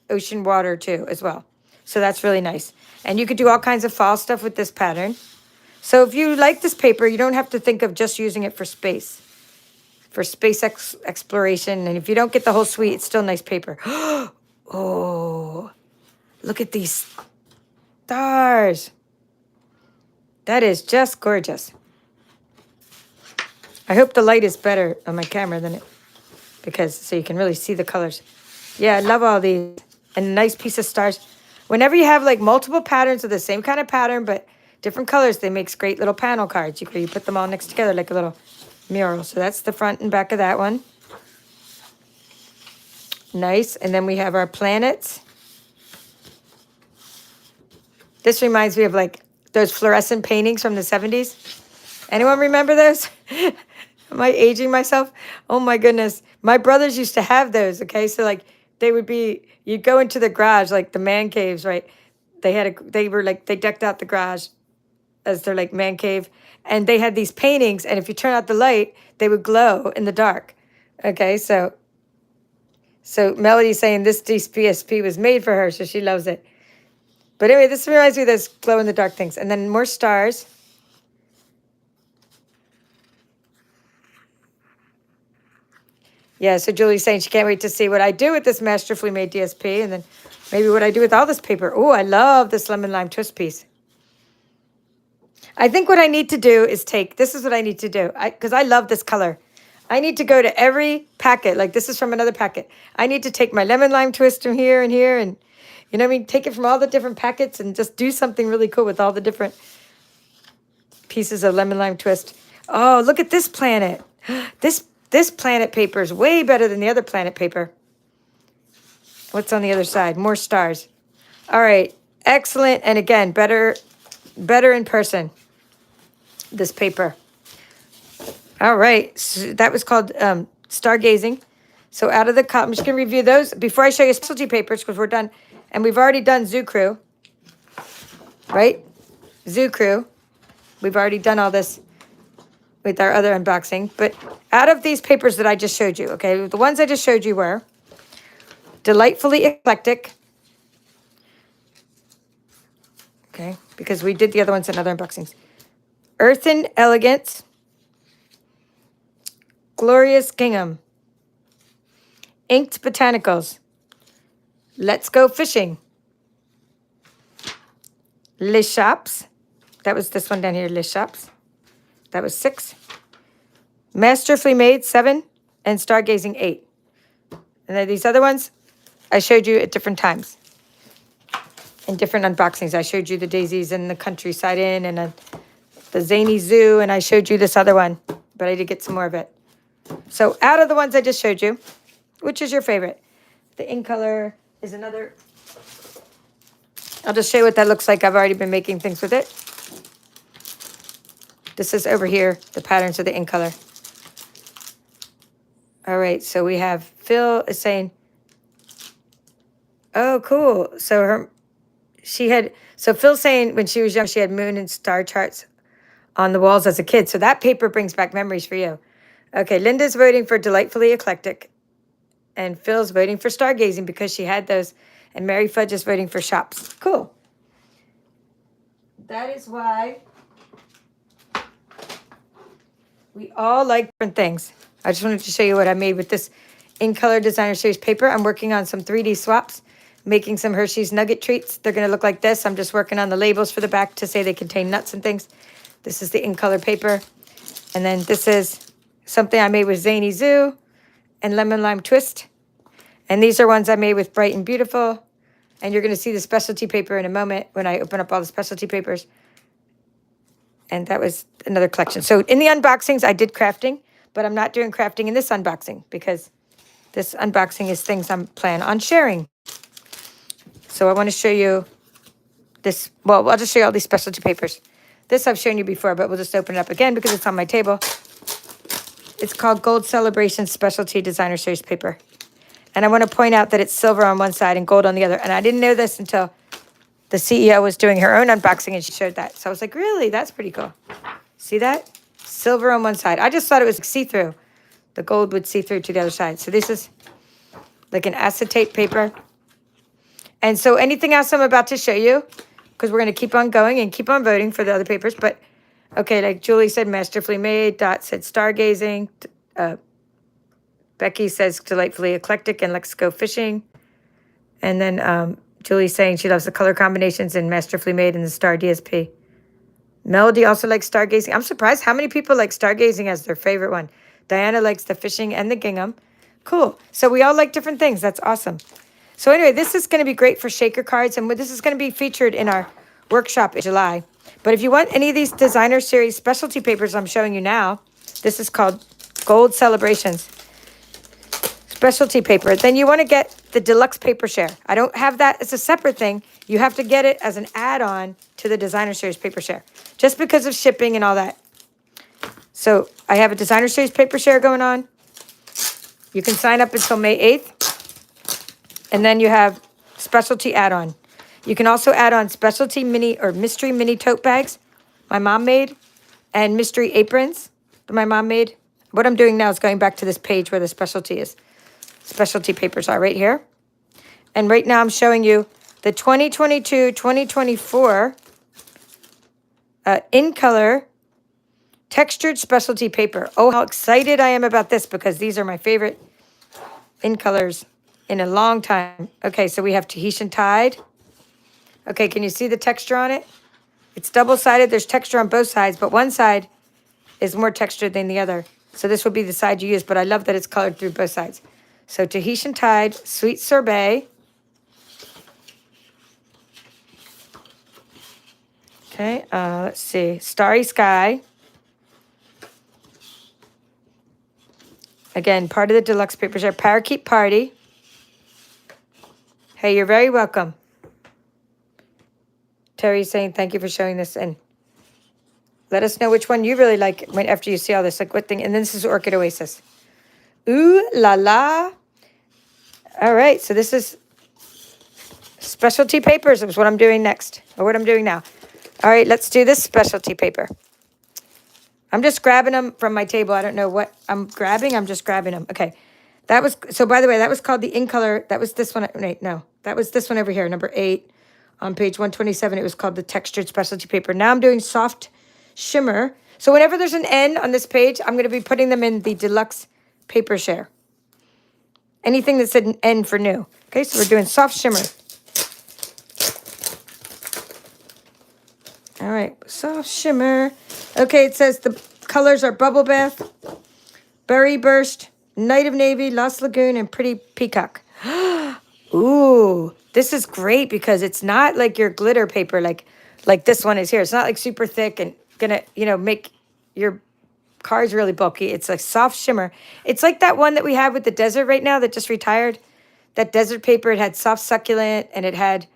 A: ocean water too as well. So that's really nice. And you could do all kinds of fall stuff with this pattern. So if you like this paper, you don't have to think of just using it for space exploration. And if you don't get the whole suite, it's still nice paper. Oh, look at these stars. That is just gorgeous. I hope the light is better on my camera than it, so you can really see the colors. Yeah, I love all these. And a nice piece of stars. Whenever you have like multiple patterns of the same kind of pattern, but different colors, they make great little panel cards. You put them all next together like a little mural. So that's the front and back of that one. Nice. And then we have our planets. This reminds me of like those fluorescent paintings from the 70s. Anyone remember those? Am I aging myself? Oh my goodness. My brothers used to have those, okay? So like you'd go into the garage, like the man caves, right? They decked out the garage as their like man cave. And they had these paintings, and if you turn out the light, they would glow in the dark. Okay, so Melody's saying this DSP was made for her, so she loves it. But anyway, this reminds me of those glow in the dark things. And then more stars. Yeah, so Julie's saying she can't wait to see what I do with this masterfully made DSP, and then maybe what I do with all this paper. Oh, I love this lemon lime twist piece. I think what I need to do is this is what I need to do, because I love this color. I need to go to every packet, like this is from another packet. I need to take my lemon lime twist from here and here, and you know what I mean? Take it from all the different packets and just do something really cool with all the different pieces of lemon lime twist. Oh, look at this planet. This planet paper is way better than the other planet paper. What's on the other side? More stars. All right. Excellent. And again, better in person, this paper. All right. So that was called Stargazing. So out of the I'm just going to review those before I show you specialty papers because we're done. And we've already done Zoo Crew, right? Zoo Crew. We've already done all this with our other unboxing. But out of these papers that I just showed you, okay, the ones I just showed you were Delightfully Eclectic. Okay, because we did the other ones in other unboxings. Earthen Elegance. Glorious Gingham. Inked Botanicals. Let's Go Fishing. Les Shops. That was this one down here, Les Shops. That was 6. Masterfully Made, 7. And Stargazing, 8. And then these other ones, I showed you at different times. In different unboxings. I showed you the daisies and the countryside inn and the Zany Zoo. And I showed you this other one. But I did get some more of it. So out of the ones I just showed you, which is your favorite? The In Color is another. I'll just show you what that looks like. I've already been making things with it. This is over here, the patterns of the In Color. All right, so we have Phil is saying, oh, cool. So Phil's saying when she was young, she had moon and star charts on the walls as a kid. So that paper brings back memories for you. Okay, Linda's voting for Delightfully Eclectic. And Phil's voting for Stargazing because she had those. And Mary Fudge is voting for Shops. Cool. That is why we all like different things. I just wanted to show you what I made with this In Color Designer Series paper. I'm working on some 3D swaps, making some Hershey's Nugget treats. They're going to look like this. I'm just working on the labels for the back to say they contain nuts and things. This is the In Color paper. And then this is something I made with Zany Zoo and Lemon Lime Twist. And these are ones I made with Bright and Beautiful. And you're going to see the specialty paper in a moment when I open up all the specialty papers. And that was another collection. So in the unboxings, I did crafting, but I'm not doing crafting in this unboxing because this unboxing is things I'm planning on sharing. So I want to show you this. Well, I'll just show you all these specialty papers. This I've shown you before, but we'll just open it up again because it's on my table. It's called Gold Celebration Specialty Designer Series paper. And I want to point out that it's silver on one side and gold on the other. And I didn't know this until the CEO was doing her own unboxing and she showed that. So I was like, really? That's pretty cool. See that? Silver on one side. I just thought it was see-through. The gold would see through to the other side. So this is like an acetate paper. And so anything else I'm about to show you, because we're going to keep on going and keep on voting for the other papers. But, okay, like Julie said, Masterfully Made. Dot said Stargazing. Becky says Delightfully Eclectic and Let's Go Fishing. And then Julie's saying she loves the color combinations in Masterfully Made and the Star DSP. Melody also likes Stargazing. I'm surprised how many people like Stargazing as their favorite one. Diana likes the fishing and the gingham. Cool. So we all like different things. That's awesome. So anyway, this is going to be great for shaker cards. And this is going to be featured in our workshop in July. But if you want any of these designer series specialty papers I'm showing you now, this is called Gold Celebrations. Specialty paper, then you want to get the deluxe paper share. I don't have that as a separate thing. You have to get it as an add-on to the designer series paper share, just because of shipping and all that. So I have a designer series paper share going on. You can sign up until May 8th. And then you have specialty add-on. You can also add on specialty mini or mystery mini tote bags my mom made and mystery aprons that my mom made. What I'm doing now is going back to this page where the specialty is. Specialty papers are right here. And right now I'm showing you the 2022-2024 In Color textured specialty paper. Oh, how excited I am about this because these are my favorite In Colors in a long time. Okay, so we have Tahitian Tide. Okay, can you see the texture on it? It's double-sided. There's texture on both sides, but one side is more textured than the other. So this will be the side you use, but I love that it's colored through both sides. So Tahitian Tide, Sweet Sorbet. Okay, let's see. Starry Sky. Again, part of the deluxe papers are Parakeet Party. Hey, you're very welcome. Terry's saying thank you for showing this in. Let us know which one you really like after you see all this. Like what thing? And then this is Orchid Oasis. Ooh la la. All right, so this is Specialty papers is what I'm doing next, or what I'm doing now. All right, let's do this specialty paper. I'm just grabbing them from my table. I don't know what I'm grabbing. I'm just grabbing them. Okay. That was, so by the way, that was called the In Color. That was this one. Wait, no. That was this one over here, number 8 on page 127. It was called the Textured Specialty Paper. Now I'm doing Soft Shimmer. So whenever there's an N on this page, I'm going to be putting them in the Deluxe Paper Share. Anything that said an N for new. Okay, so we're doing Soft Shimmer. All right, Soft Shimmer. Okay, it says the colors are Bubble Bath, Berry Burst, Night of Navy, Lost Lagoon, and Pretty Peacock. Ooh, this is great because it's not like your glitter paper like this one is here. It's not like super thick and gonna, make your cards really bulky. It's like soft shimmer. It's like that one that we have with the desert right now that just retired. That desert paper, it had soft succulent and it had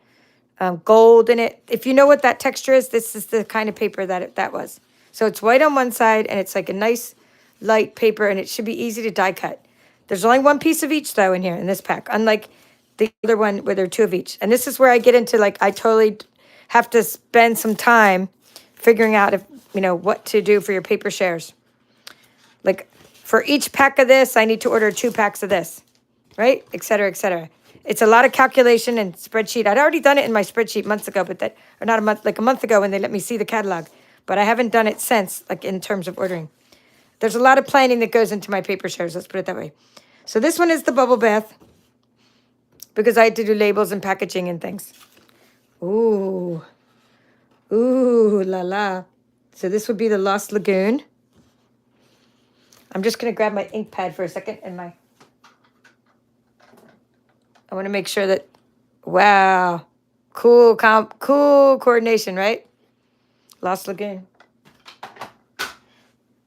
A: gold in it. If you know what that texture is, this is the kind of paper that was. So it's white on one side and it's like a nice light paper and it should be easy to die cut. There's only one piece of each though in here in this pack, unlike the other one where there are 2 of each. And this is where I get into like, I totally have to spend some time figuring out if, what to do for your paper shares. Like for each pack of this, I need to order 2 packs of this, right? Et cetera, et cetera. It's a lot of calculation and spreadsheet. I'd already done it in my spreadsheet months ago, or not a month, like a month ago when they let me see the catalog. But I haven't done it since, like in terms of ordering. There's a lot of planning that goes into my paper shares, let's put it that way. So this one is the Bubble Bath because I had to do labels and packaging and things. Ooh. Ooh, la la. So this would be the Lost Lagoon. I'm just going to grab my ink pad for a second and I want to make sure that, wow, cool coordination, right? Lost Lagoon.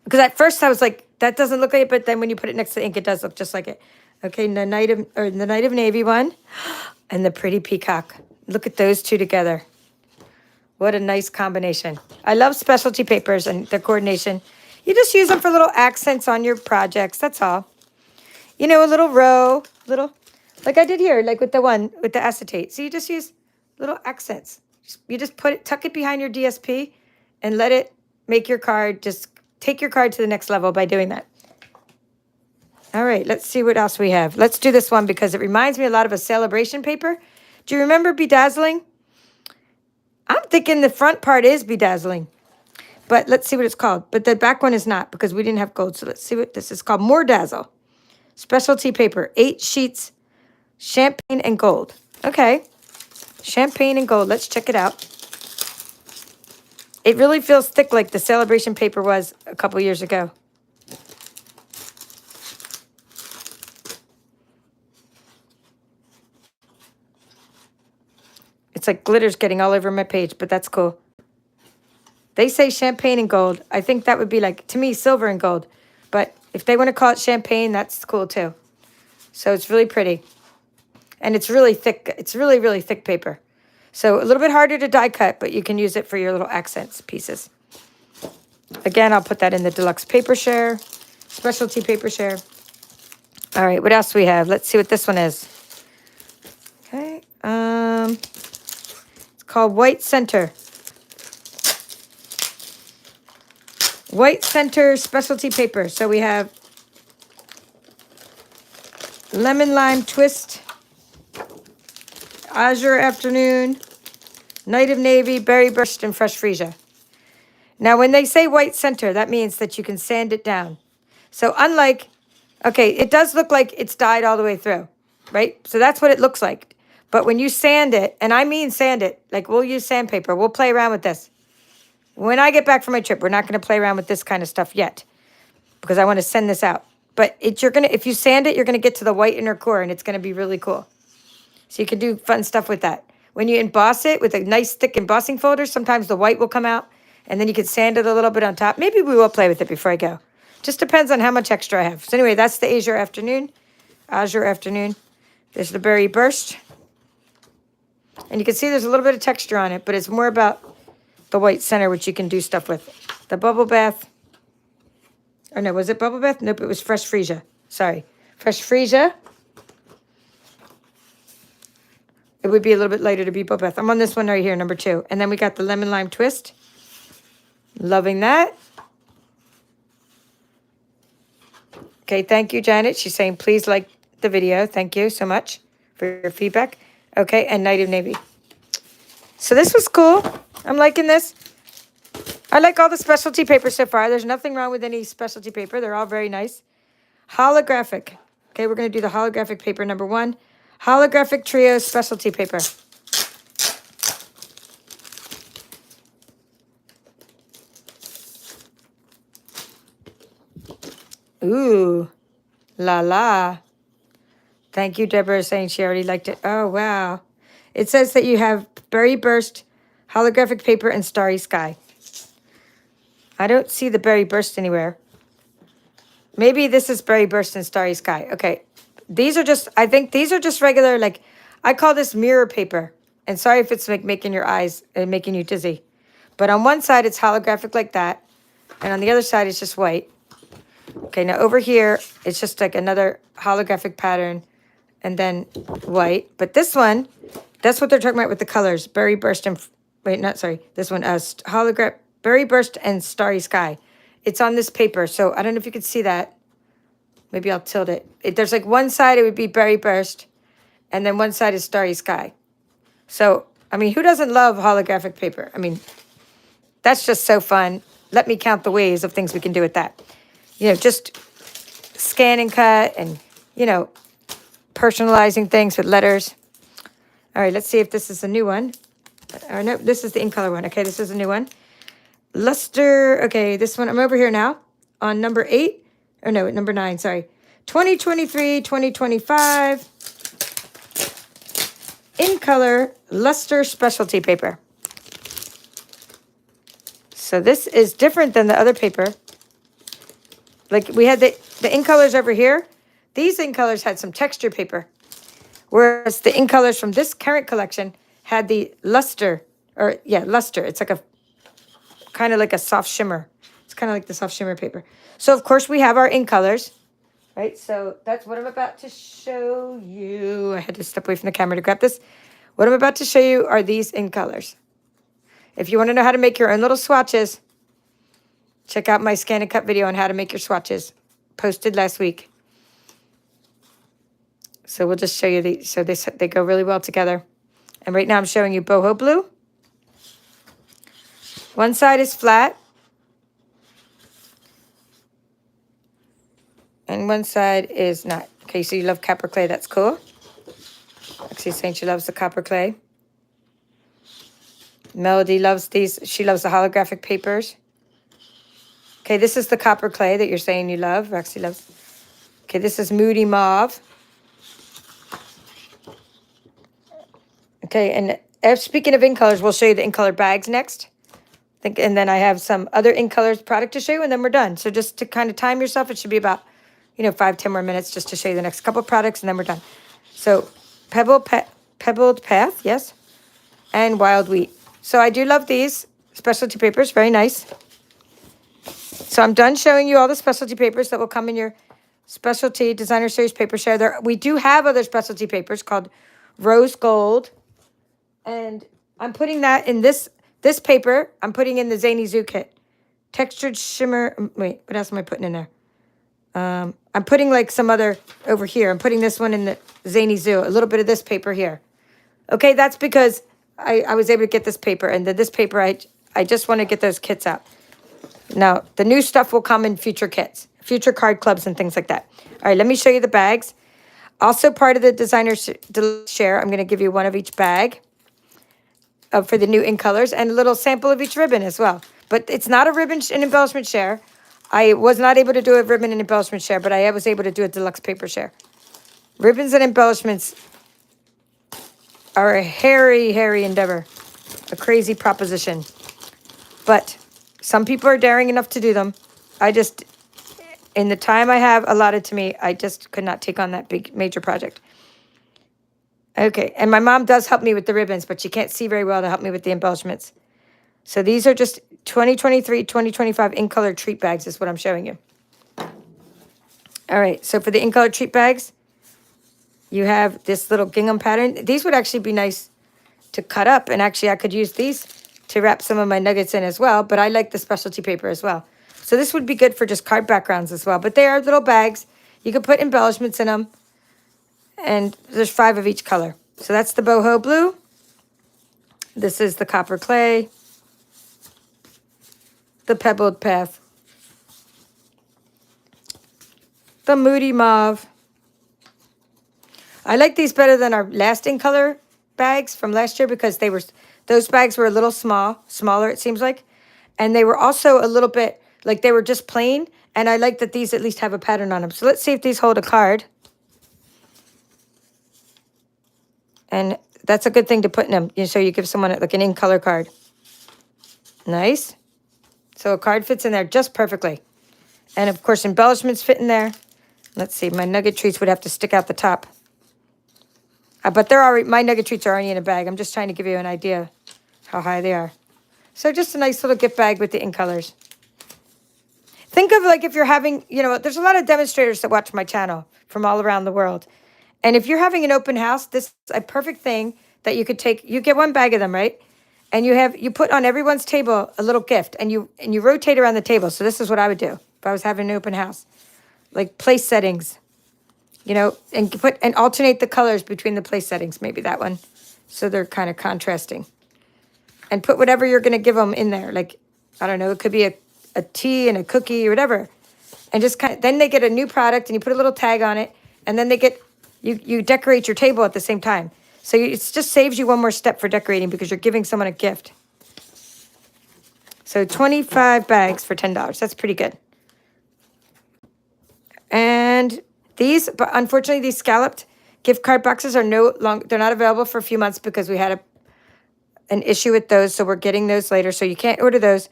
A: Because at first I was like, that doesn't look like it, but then when you put it next to the ink, it does look just like it. Okay, the Night of Navy one and the Pretty Peacock. Look at those 2 together. What a nice combination. I love specialty papers and their coordination. You just use them for little accents on your projects, that's all. A little row, like I did here, like with the one with the acetate. So you just use little accents. You just tuck it behind your DSP and let it make your card, just take your card to the next level by doing that. All right, let's see what else we have. Let's do this one because it reminds me a lot of a celebration paper. Do you remember bedazzling? I'm thinking the front part is bedazzling. But let's see what it's called. But the back one is not because we didn't have gold. So let's see what this is called. More Dazzle. Specialty paper. 8 sheets. Champagne and gold. Okay. Champagne and gold. Let's check it out. It really feels thick like the celebration paper was a couple years ago. It's like glitter's getting all over my page, but that's cool. They say champagne and gold. I think that would be like, to me, silver and gold. But if they want to call it champagne, that's cool too. So it's really pretty. And it's really thick. It's really, really thick paper. So a little bit harder to die cut, but you can use it for your little accents pieces. Again, I'll put that in the Deluxe Paper Share, Specialty Paper Share. All right, what else do we have? Let's see what this one is. Okay. It's called White Center. White Center Specialty Paper. So we have Lemon Lime Twist, Azure Afternoon, Night of Navy, Berry Burst, and Fresh Freesia. Now, when they say white center, that means that you can sand it down. So unlike, okay, it does look like it's dyed all the way through, right? So that's what it looks like. But when you sand it, and I mean sand it, like we'll use sandpaper, we'll play around with this. When I get back from my trip, we're not going to play around with this kind of stuff yet because I want to send this out. But if you sand it, you're going to get to the white inner core, and it's going to be really cool. So you can do fun stuff with that. When you emboss it with a nice thick embossing folder, sometimes the white will come out, and then you can sand it a little bit on top. Maybe we will play with it before I go. Just depends on how much extra I have. So anyway, that's the Azure Afternoon. There's the Berry Burst. And you can see there's a little bit of texture on it, but it's more about the white center, which you can do stuff with. The Bubble Bath. Oh, no, was it Bubble Bath? Nope, it was Fresh Freesia. Sorry. Fresh Freesia. it would be a little bit lighter to be both. I'm on this one right here, number 2. And then we got the lemon lime twist. Loving that. Okay, thank you, Janet. She's saying, please like the video. Thank you so much for your feedback. Okay, and Night of Navy. So this was cool. I'm liking this. I like all the specialty papers so far. There's nothing wrong with any specialty paper. They're all very nice. Holographic. Okay, we're going to do the holographic paper number 1. Holographic trio specialty paper. Ooh, la la. Thank you, Deborah, saying she already liked it. Oh, wow. It says that you have Berry Burst, holographic paper, and Starry Sky. I don't see the Berry Burst anywhere. Maybe this is Berry Burst and Starry Sky. Okay. These are just, I think these are just regular, like, I call this mirror paper. And sorry if it's like making your eyes, making you dizzy. But on one side, it's holographic like that. And on the other side, it's just white. Okay, now over here, it's just like another holographic pattern and then white. But this one, that's what they're talking about with the colors. Berry Burst and, wait, not, sorry. This one, holographic, Berry Burst and Starry Sky. It's on this paper, so I don't know if you can see that. Maybe I'll tilt it. There's like one side, it would be Berry Burst, and then one side is Starry Sky. So, I mean, who doesn't love holographic paper? I mean, that's just so fun. Let me count the ways of things we can do with that. You know, just scan and cut and, you know, personalizing things with letters. All right, let's see if this is a new one. Or no, this is the in color one. Okay, this is a new one. Luster, okay, this one, I'm over here now on number 8. Or no, number 9, sorry. 2023, 2025. In color luster specialty paper. So this is different than the other paper. Like we had the in colors over here. These in colors had some texture paper. Whereas the in colors from this current collection had the luster, or yeah, luster. It's like a, kind of like a soft shimmer. It's kind of like the soft shimmer paper. So of course we have our in colors, right? So that's what I'm about to show you. I had to step away from the camera to grab this. What I'm about to show you are these in colors. If you want to know how to make your own little swatches, check out my scan and cut video on how to make your swatches, posted last week. So we'll just show you these. So they go really well together. And right now I'm showing you boho blue. One side is flat. And one side is not. Okay, so you love copper clay. That's cool. Actually saying she loves the copper clay. Melody loves these. She loves the holographic papers. Okay, this is the copper clay that you're saying you love. Roxy loves. Okay, this is Moody Mauve. Okay, and speaking of in colors, we'll show you the in color bags next. And then I have some other in colors product to show you, and then we're done. So just to kind of time yourself, it should be about, 5-10 more minutes just to show you the next couple products, and then we're done. So Pebbled Path, yes, and Wild Wheat. So I do love these specialty papers, very nice. So I'm done showing you all the specialty papers that will come in your specialty designer series paper share. We do have other specialty papers called Rose Gold, and I'm putting that in this paper. I'm putting in the Zany Zoo kit. Textured shimmer. Wait, what else am I putting in there? I'm putting like some other over here. I'm putting this one in the Zany Zoo. A little bit of this paper here. Okay, that's because I was able to get this paper, and then this paper I just want to get those kits out. Now the new stuff will come in future kits, future card clubs, and things like that. All right, let me show you the bags. Also part of the designer share, I'm going to give you one of each bag for the new in colors, and a little sample of each ribbon as well. But it's not a ribbon and embellishment share. I was not able to do a ribbon and embellishment share, but I was able to do a deluxe paper share. Ribbons and embellishments are a hairy, hairy endeavor, a crazy proposition. But some people are daring enough to do them. In the time I have allotted to me, I just could not take on that big, major project. Okay, and my mom does help me with the ribbons, but she can't see very well to help me with the embellishments. So these are just 2023, 2025 in color treat bags is what I'm showing you. All right, so for the in color treat bags, You have this little gingham pattern. These would actually be nice to cut up, and actually I could use these to wrap some of my nuggets in as well, but I like the specialty paper as well. So this would be good for just card backgrounds as well, but they are little bags. You could put embellishments in them, and there's 5 of each color. So that's the boho blue. This is the copper clay, the pebbled path, the moody mauve. I like these better than our lasting color bags from last year because those bags were a little smaller it seems like. And they were also a little bit, like they were just plain. And I like that these at least have a pattern on them. So let's see if these hold a card. And that's a good thing to put in them. So you give someone like an in-color card. Nice. So a card fits in there just perfectly. And of course, embellishments fit in there. Let's see, my nugget treats would have to stick out the top. But my nugget treats are already in a bag. I'm just trying to give you an idea how high they are. So just a nice little gift bag with the in colors. Think of like if you're having, there's a lot of demonstrators that watch my channel from all around the world. And if you're having an open house, this is a perfect thing that you could take. You get 1 bag of them, right? And you put on everyone's table a little gift, and you rotate around the table. So this is what I would do if I was having an open house. Like place settings. And alternate the colors between the place settings, maybe that one. So they're kind of contrasting. And put whatever you're going to give them in there. Like, I don't know, it could be a tea and a cookie or whatever. And just then they get a new product and you put a little tag on it. And then they get, you decorate your table at the same time. So it just saves you one more step for decorating because you're giving someone a gift. So 25 bags for $10. That's pretty good. And but unfortunately, these scalloped gift card boxes are they're not available for a few months because we had an issue with those. So we're getting those later. So you can't order those.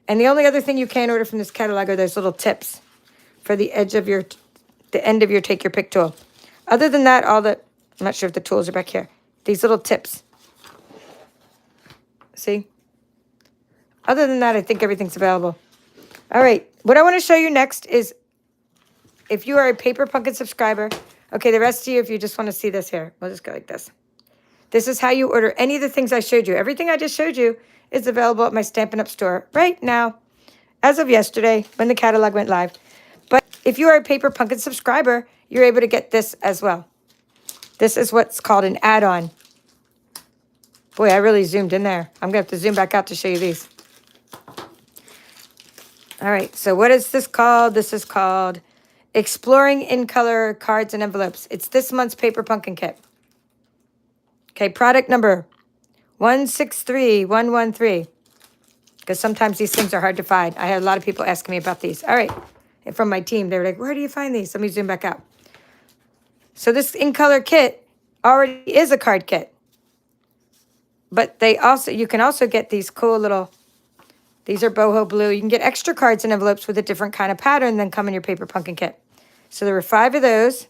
A: And the only other thing you can order from this catalog are those little tips for the edge of the end of your take your pick tool. Other than that, I'm not sure if the tools are back here. These little tips. See? Other than that, I think everything's available. All right. What I want to show you next is if you are a Paper Pumpkin subscriber, okay, the rest of you, if you just want to see this here, we'll just go like this. This is how you order any of the things I showed you. Everything I just showed you is available at my Stampin' Up! Store right now, as of yesterday, when the catalog went live. But if you are a Paper Pumpkin subscriber, you're able to get this as well. This is what's called an add-on. Boy, I really zoomed in there. I'm going to have to zoom back out to show you these. All right, so what is this called? This is called Exploring in Color Cards and Envelopes. It's this month's Paper Pumpkin Kit. Okay, product number 163113. Because sometimes these things are hard to find. I had a lot of people asking me about these. All right, and from my team, they were like, where do you find these? Let me zoom back out. So this in color kit already is a card kit. But you can also get these cool little, these are boho blue. You can get extra cards and envelopes with a different kind of pattern than come in your Paper Pumpkin Kit. So there were 5 of those.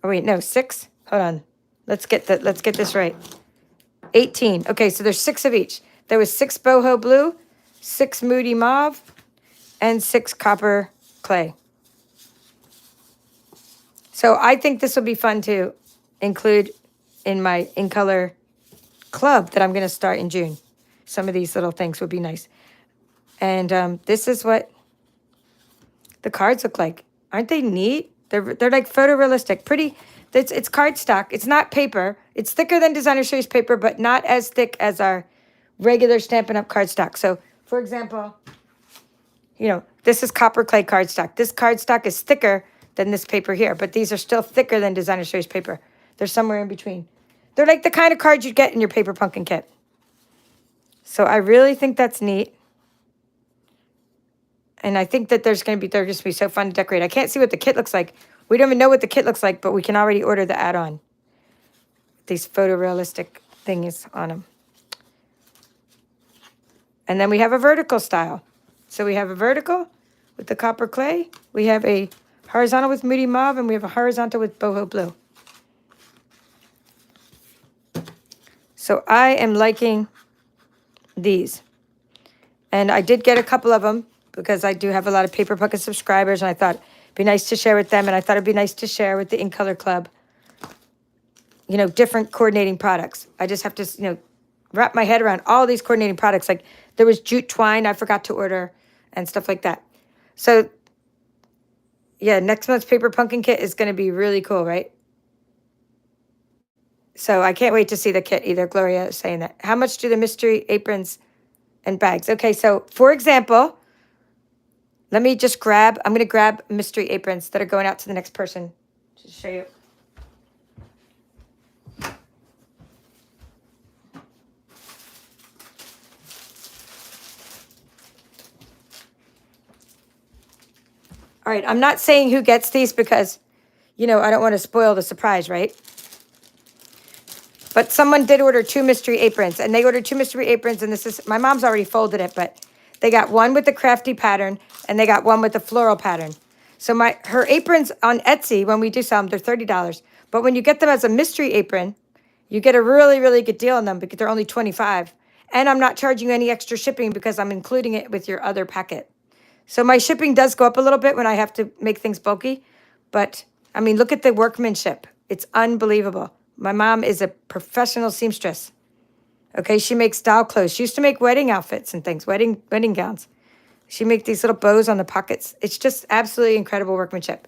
A: Oh wait, no, 6. Hold on. Let's get this right. 18. Okay, so there's 6 of each. There was 6 boho blue, 6 moody mauve, and 6 copper clay. So I think this will be fun to include in my in color club that I'm going to start in June. Some of these little things would be nice. And this is what the cards look like. Aren't they neat? They're like photorealistic, pretty. It's cardstock. It's not paper. It's thicker than Designer Series paper, but not as thick as our regular Stampin' Up! Cardstock. So, for example, this is copper clay cardstock. This cardstock is thicker than this paper here, but these are still thicker than Designer Series paper. They're somewhere in between. They're like the kind of cards you'd get in your Paper Pumpkin Kit. So I really think that's neat. And I think that they're just going to be so fun to decorate. I can't see what the kit looks like. We don't even know what the kit looks like, but we can already order the add-on. These photorealistic things on them. And then we have a vertical style. So we have a vertical with the copper clay. We have a horizontal with moody mauve, and we have a horizontal with boho blue. So I am liking these. And I did get a couple of them because I do have a lot of Paper Pumpkin subscribers, and I thought it'd be nice to share with them, and I thought it'd be nice to share with the In Color Club. different coordinating products. I just have to, wrap my head around all these coordinating products. Like there was jute twine I forgot to order and stuff like that. So yeah, next month's paper pumpkin kit is going to be really cool, right? So I can't wait to see the kit either. Gloria is saying that. How much do the mystery aprons and bags? Okay, so for example, I'm going to grab mystery aprons that are going out to the next person to show you. All right, I'm not saying who gets these because, I don't want to spoil the surprise, right? But someone did order 2 mystery aprons, and they ordered 2 mystery aprons, and my mom's already folded it, but they got one with the crafty pattern, and they got one with the floral pattern. So her aprons on Etsy, when we do sell them, they're $30. But when you get them as a mystery apron, you get a really, really good deal on them because they're only $25. And I'm not charging you any extra shipping because I'm including it with your other packet. So my shipping does go up a little bit when I have to make things bulky. But, look at the workmanship. It's unbelievable. My mom is a professional seamstress. Okay, she makes doll clothes. She used to make wedding outfits and things, wedding gowns. She makes these little bows on the pockets. It's just absolutely incredible workmanship.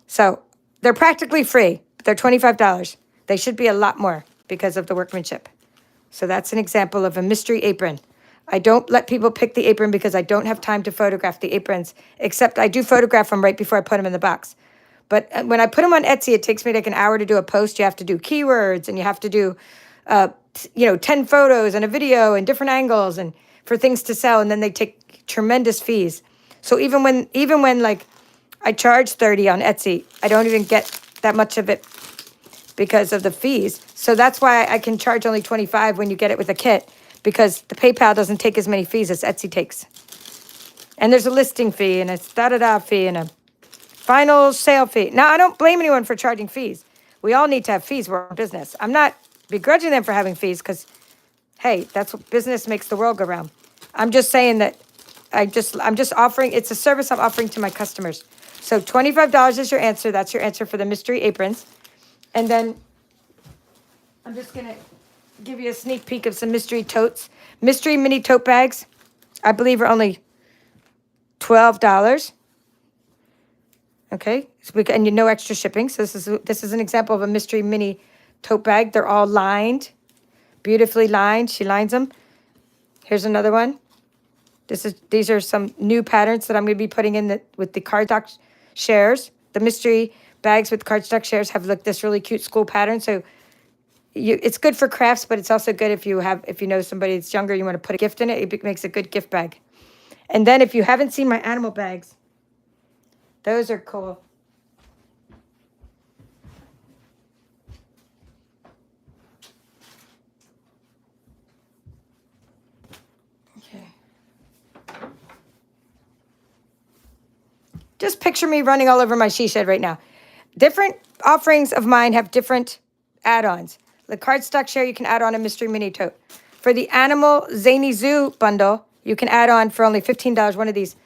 A: So they're practically free. But they're $25. They should be a lot more because of the workmanship. So that's an example of a mystery apron. I don't let people pick the apron because I don't have time to photograph the aprons, except I do photograph them right before I put them in the box. But when I put them on Etsy, it takes me like an hour to do a post. You have to do keywords and you have to do, 10 photos and a video and different angles and for things to sell. And then they take tremendous fees. So even when like I charge 30 on Etsy, I don't even get that much of it because of the fees. So that's why I can charge only 25 when you get it with a kit, because the PayPal doesn't take as many fees as Etsy takes. And there's a listing fee and a da-da-da fee and a final sale fee. Now, I don't blame anyone for charging fees. We all need to have fees. We're in business. I'm not begrudging them for having fees because, hey, that's what business makes the world go round. I'm just saying that I'm just offering, it's a service I'm offering to my customers. So $25 is your answer. That's your answer for the mystery aprons. And then I'm just going to give you a sneak peek of some mystery totes. Mystery mini tote bags, I believe, are only $12. Okay, so and no extra shipping. So this is an example of a mystery mini tote bag. They're all lined, beautifully lined. She lines them. Here's another one. These are some new patterns that I'm going to be putting in with the cardstock shares. The mystery bags with cardstock shares have this really cute school pattern. So it's good for crafts, but it's also good if you know somebody that's younger, you want to put a gift in it. It makes a good gift bag. And then if you haven't seen my animal bags, those are cool. Okay. Just picture me running all over my she shed right now. Different offerings of mine have different add-ons. The cardstock share, you can add on a mystery mini tote. For the animal Zany Zoo bundle, you can add on for only $15 one of these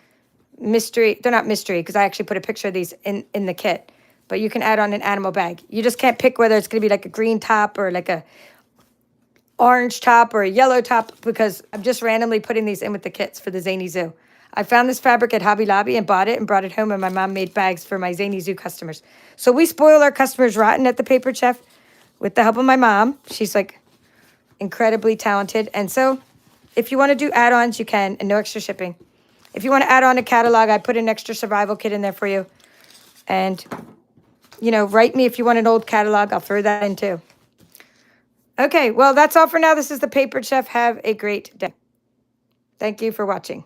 A: mystery. They're not mystery because I actually put a picture of these in the kit. But you can add on an animal bag. You just can't pick whether it's going to be like a green top or like a orange top or a yellow top, because I'm just randomly putting these in with the kits for the Zany Zoo. I found this fabric at Hobby Lobby and bought it and brought it home, and my mom made bags for my Zany Zoo customers. So we spoil our customers rotten at the Paper Chef with the help of my mom. She's like incredibly talented. And so if you want to do add-ons, you can, and no extra shipping. If you want to add on a catalog, I put an extra survival kit in there for you. And, write me if you want an old catalog. I'll throw that in too. Okay, well, that's all for now. This is the Paper Chef. Have a great day. Thank you for watching.